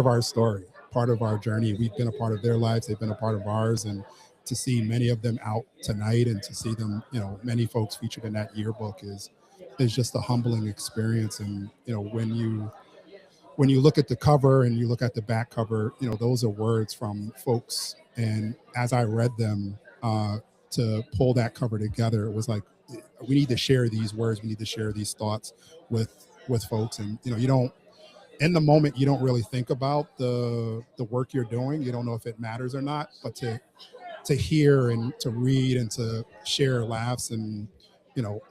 our story, part of our journey. We've been a part of their lives, they've been a part of ours, and to see many of them out tonight and to see them, many folks featured in that yearbook is just a humbling experience. And when you look at the cover and you look at the back cover, those are words from folks, and as I read them, to pull that cover together, it was like, we need to share these words, we need to share these thoughts with folks. And you don't, in the moment, you don't really think about the work you're doing. You don't know if it matters or not, but to hear and to read and to share laughs and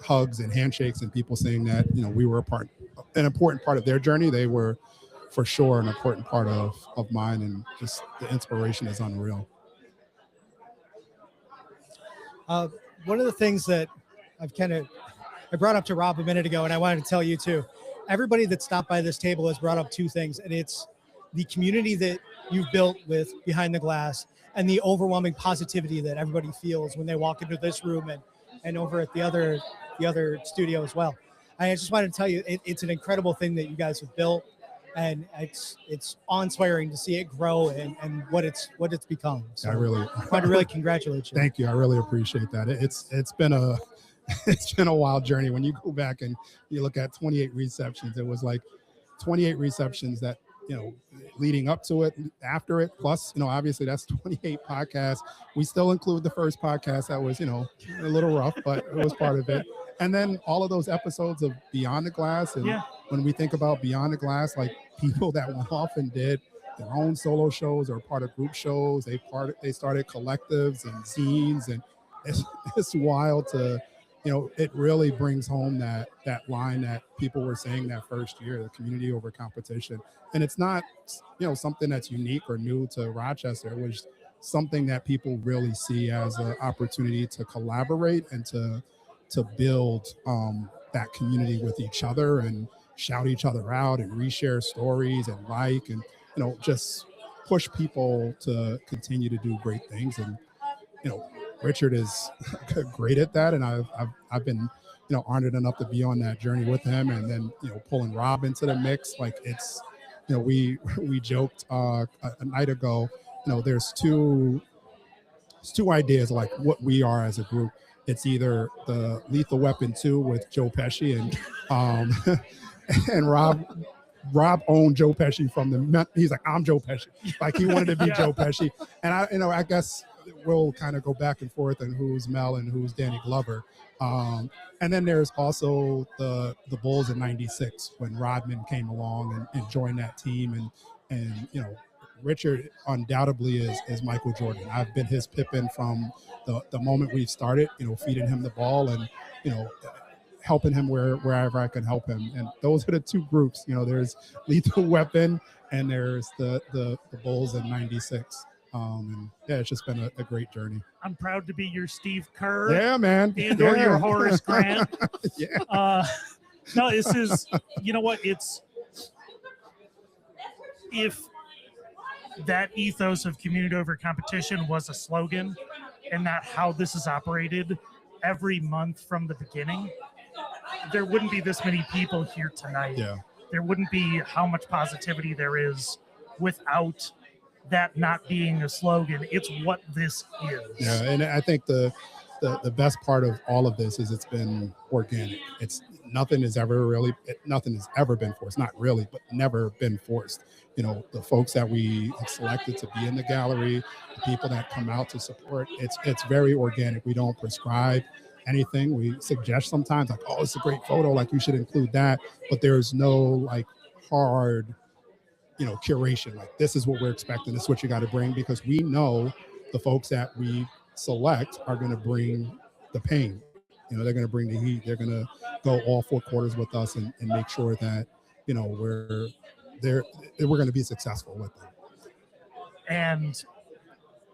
hugs and handshakes and people saying that we were an important part of their journey. They were for sure an important part of mine, and just the inspiration is unreal. One of the things that I brought up to Rob a minute ago, and I wanted to tell you too, everybody that stopped by this table has brought up two things, and it's the community that you've built with Behind the Glass and the overwhelming positivity that everybody feels when they walk into this room and over at the other studio as well. I just wanted to tell you, it's an incredible thing that you guys have built, and it's awe-inspiring to see it grow and what it's become. So I want to really congratulate you. Thank you. I really appreciate that. It's been a wild journey. When you go back and you look at 28 receptions, it was like 28 receptions that, leading up to it, after it, plus, obviously that's 28 podcasts. We still include the first podcast that was, a little rough, but it was part of it. And then all of those episodes of Beyond the Glass. And when we think about Beyond the Glass, like people that went off and did their own solo shows or part of group shows, they started collectives and zines, and it's wild to, it really brings home that line that people were saying that first year, the community over competition. And it's not, something that's unique or new to Rochester. It was something that people really see as an opportunity to collaborate and to build that community with each other and shout each other out and reshare stories and and, just push people to continue to do great things. And, Richard is great at that, and I've been honored enough to be on that journey with him, and then pulling Rob into the mix. Like it's we joked a night ago. There's two ideas like what we are as a group. It's either the Lethal Weapon 2 with Joe Pesci and and Rob owned Joe Pesci from the. He's like, I'm Joe Pesci. Like he wanted to be Joe Pesci, and I guess we'll kind of go back and forth on who's Mel and who's Danny Glover. And then there's also the Bulls in '96 when Rodman came along and joined that team, and Richard undoubtedly is Michael Jordan. I've been his Pippen from the moment we've started, feeding him the ball and helping him wherever I can help him. And those are the two groups. There's Lethal Weapon and there's the Bulls in '96. And it's just been a great journey. I'm proud to be your Steve Kerr. Yeah, man. And or your Horace Grant. Yeah. No, this is, it's, if that ethos of community over competition was a slogan and not how this is operated every month from the beginning, there wouldn't be this many people here tonight. Yeah. There wouldn't be how much positivity there is without that not being a slogan. It's what this is. Yeah, and I think the best part of all of this is it's been organic. Nothing has ever been forced. Not really, but never been forced. The folks that we have selected to be in the gallery, the people that come out to support, it's very organic. We don't prescribe anything. We suggest sometimes like, oh, it's a great photo, like you should include that. But there's no like hard, curation. Like this is what we're expecting. This is what you got to bring, because we know the folks that we select are going to bring the pain. They're going to bring the heat. They're going to go all 4 quarters with us and make sure that we're going to be successful with them. And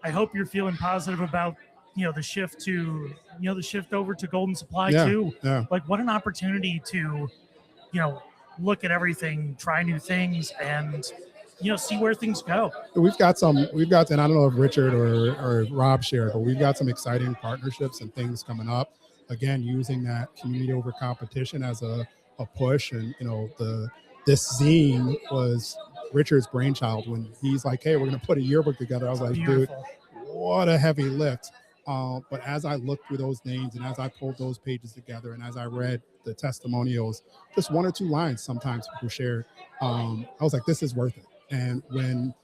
I hope you're feeling positive about the shift to the shift over to Golden Supply too. Yeah. Like what an opportunity to look at everything, try new things, and see where things go. We've got, and I don't know if Richard or Rob shared, but we've got some exciting partnerships and things coming up. Again, using that community over competition as a push. And this zine was Richard's brainchild. When he's like, hey, we're going to put a yearbook together, I was like, dude, what a heavy lift. But as I looked through those names and as I pulled those pages together and as I read the testimonials, just 1 or 2 lines sometimes people shared, I was like, this is worth it. And when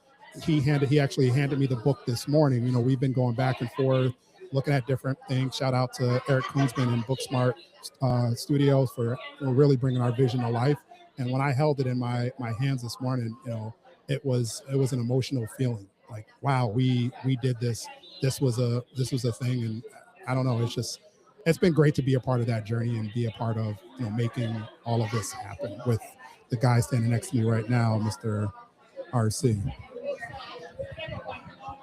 he actually handed me the book this morning, we've been going back and forth, looking at different things. Shout out to Eric Koonsman and Booksmart Studios for really bringing our vision to life. And when I held it in my hands this morning, it was an emotional feeling. Like, wow, we did this. This was a thing. And I don't know, it's been great to be a part of that journey and be a part of making all of this happen with the guy standing next to me right now, Mr. RC.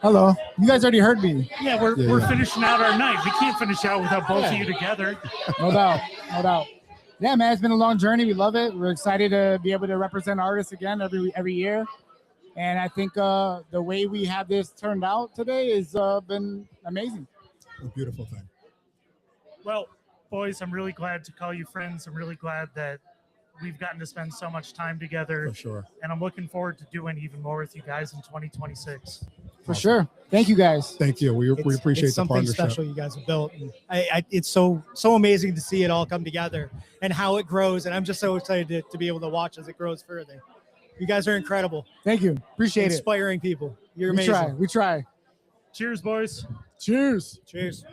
Hello. You guys already heard me. Yeah, we're finishing out our night. We can't finish out without both of you together. No doubt. Yeah, man, it's been a long journey. We love it. We're excited to be able to represent artists again every year. And I think the way we have this turned out today has been amazing. A beautiful thing. Well, boys, I'm really glad to call you friends. I'm really glad that we've gotten to spend so much time together. For sure. And I'm looking forward to doing even more with you guys in 2026. For sure. Thank you, guys. Thank you. We appreciate it's the something partnership. special you guys have built. And it's so amazing to see it all come together and how it grows. And I'm just so excited to be able to watch as it grows further. You guys are incredible. Thank you. Appreciate Inspiring people. You're it. amazing. We try. Cheers, boys. Cheers. Cheers.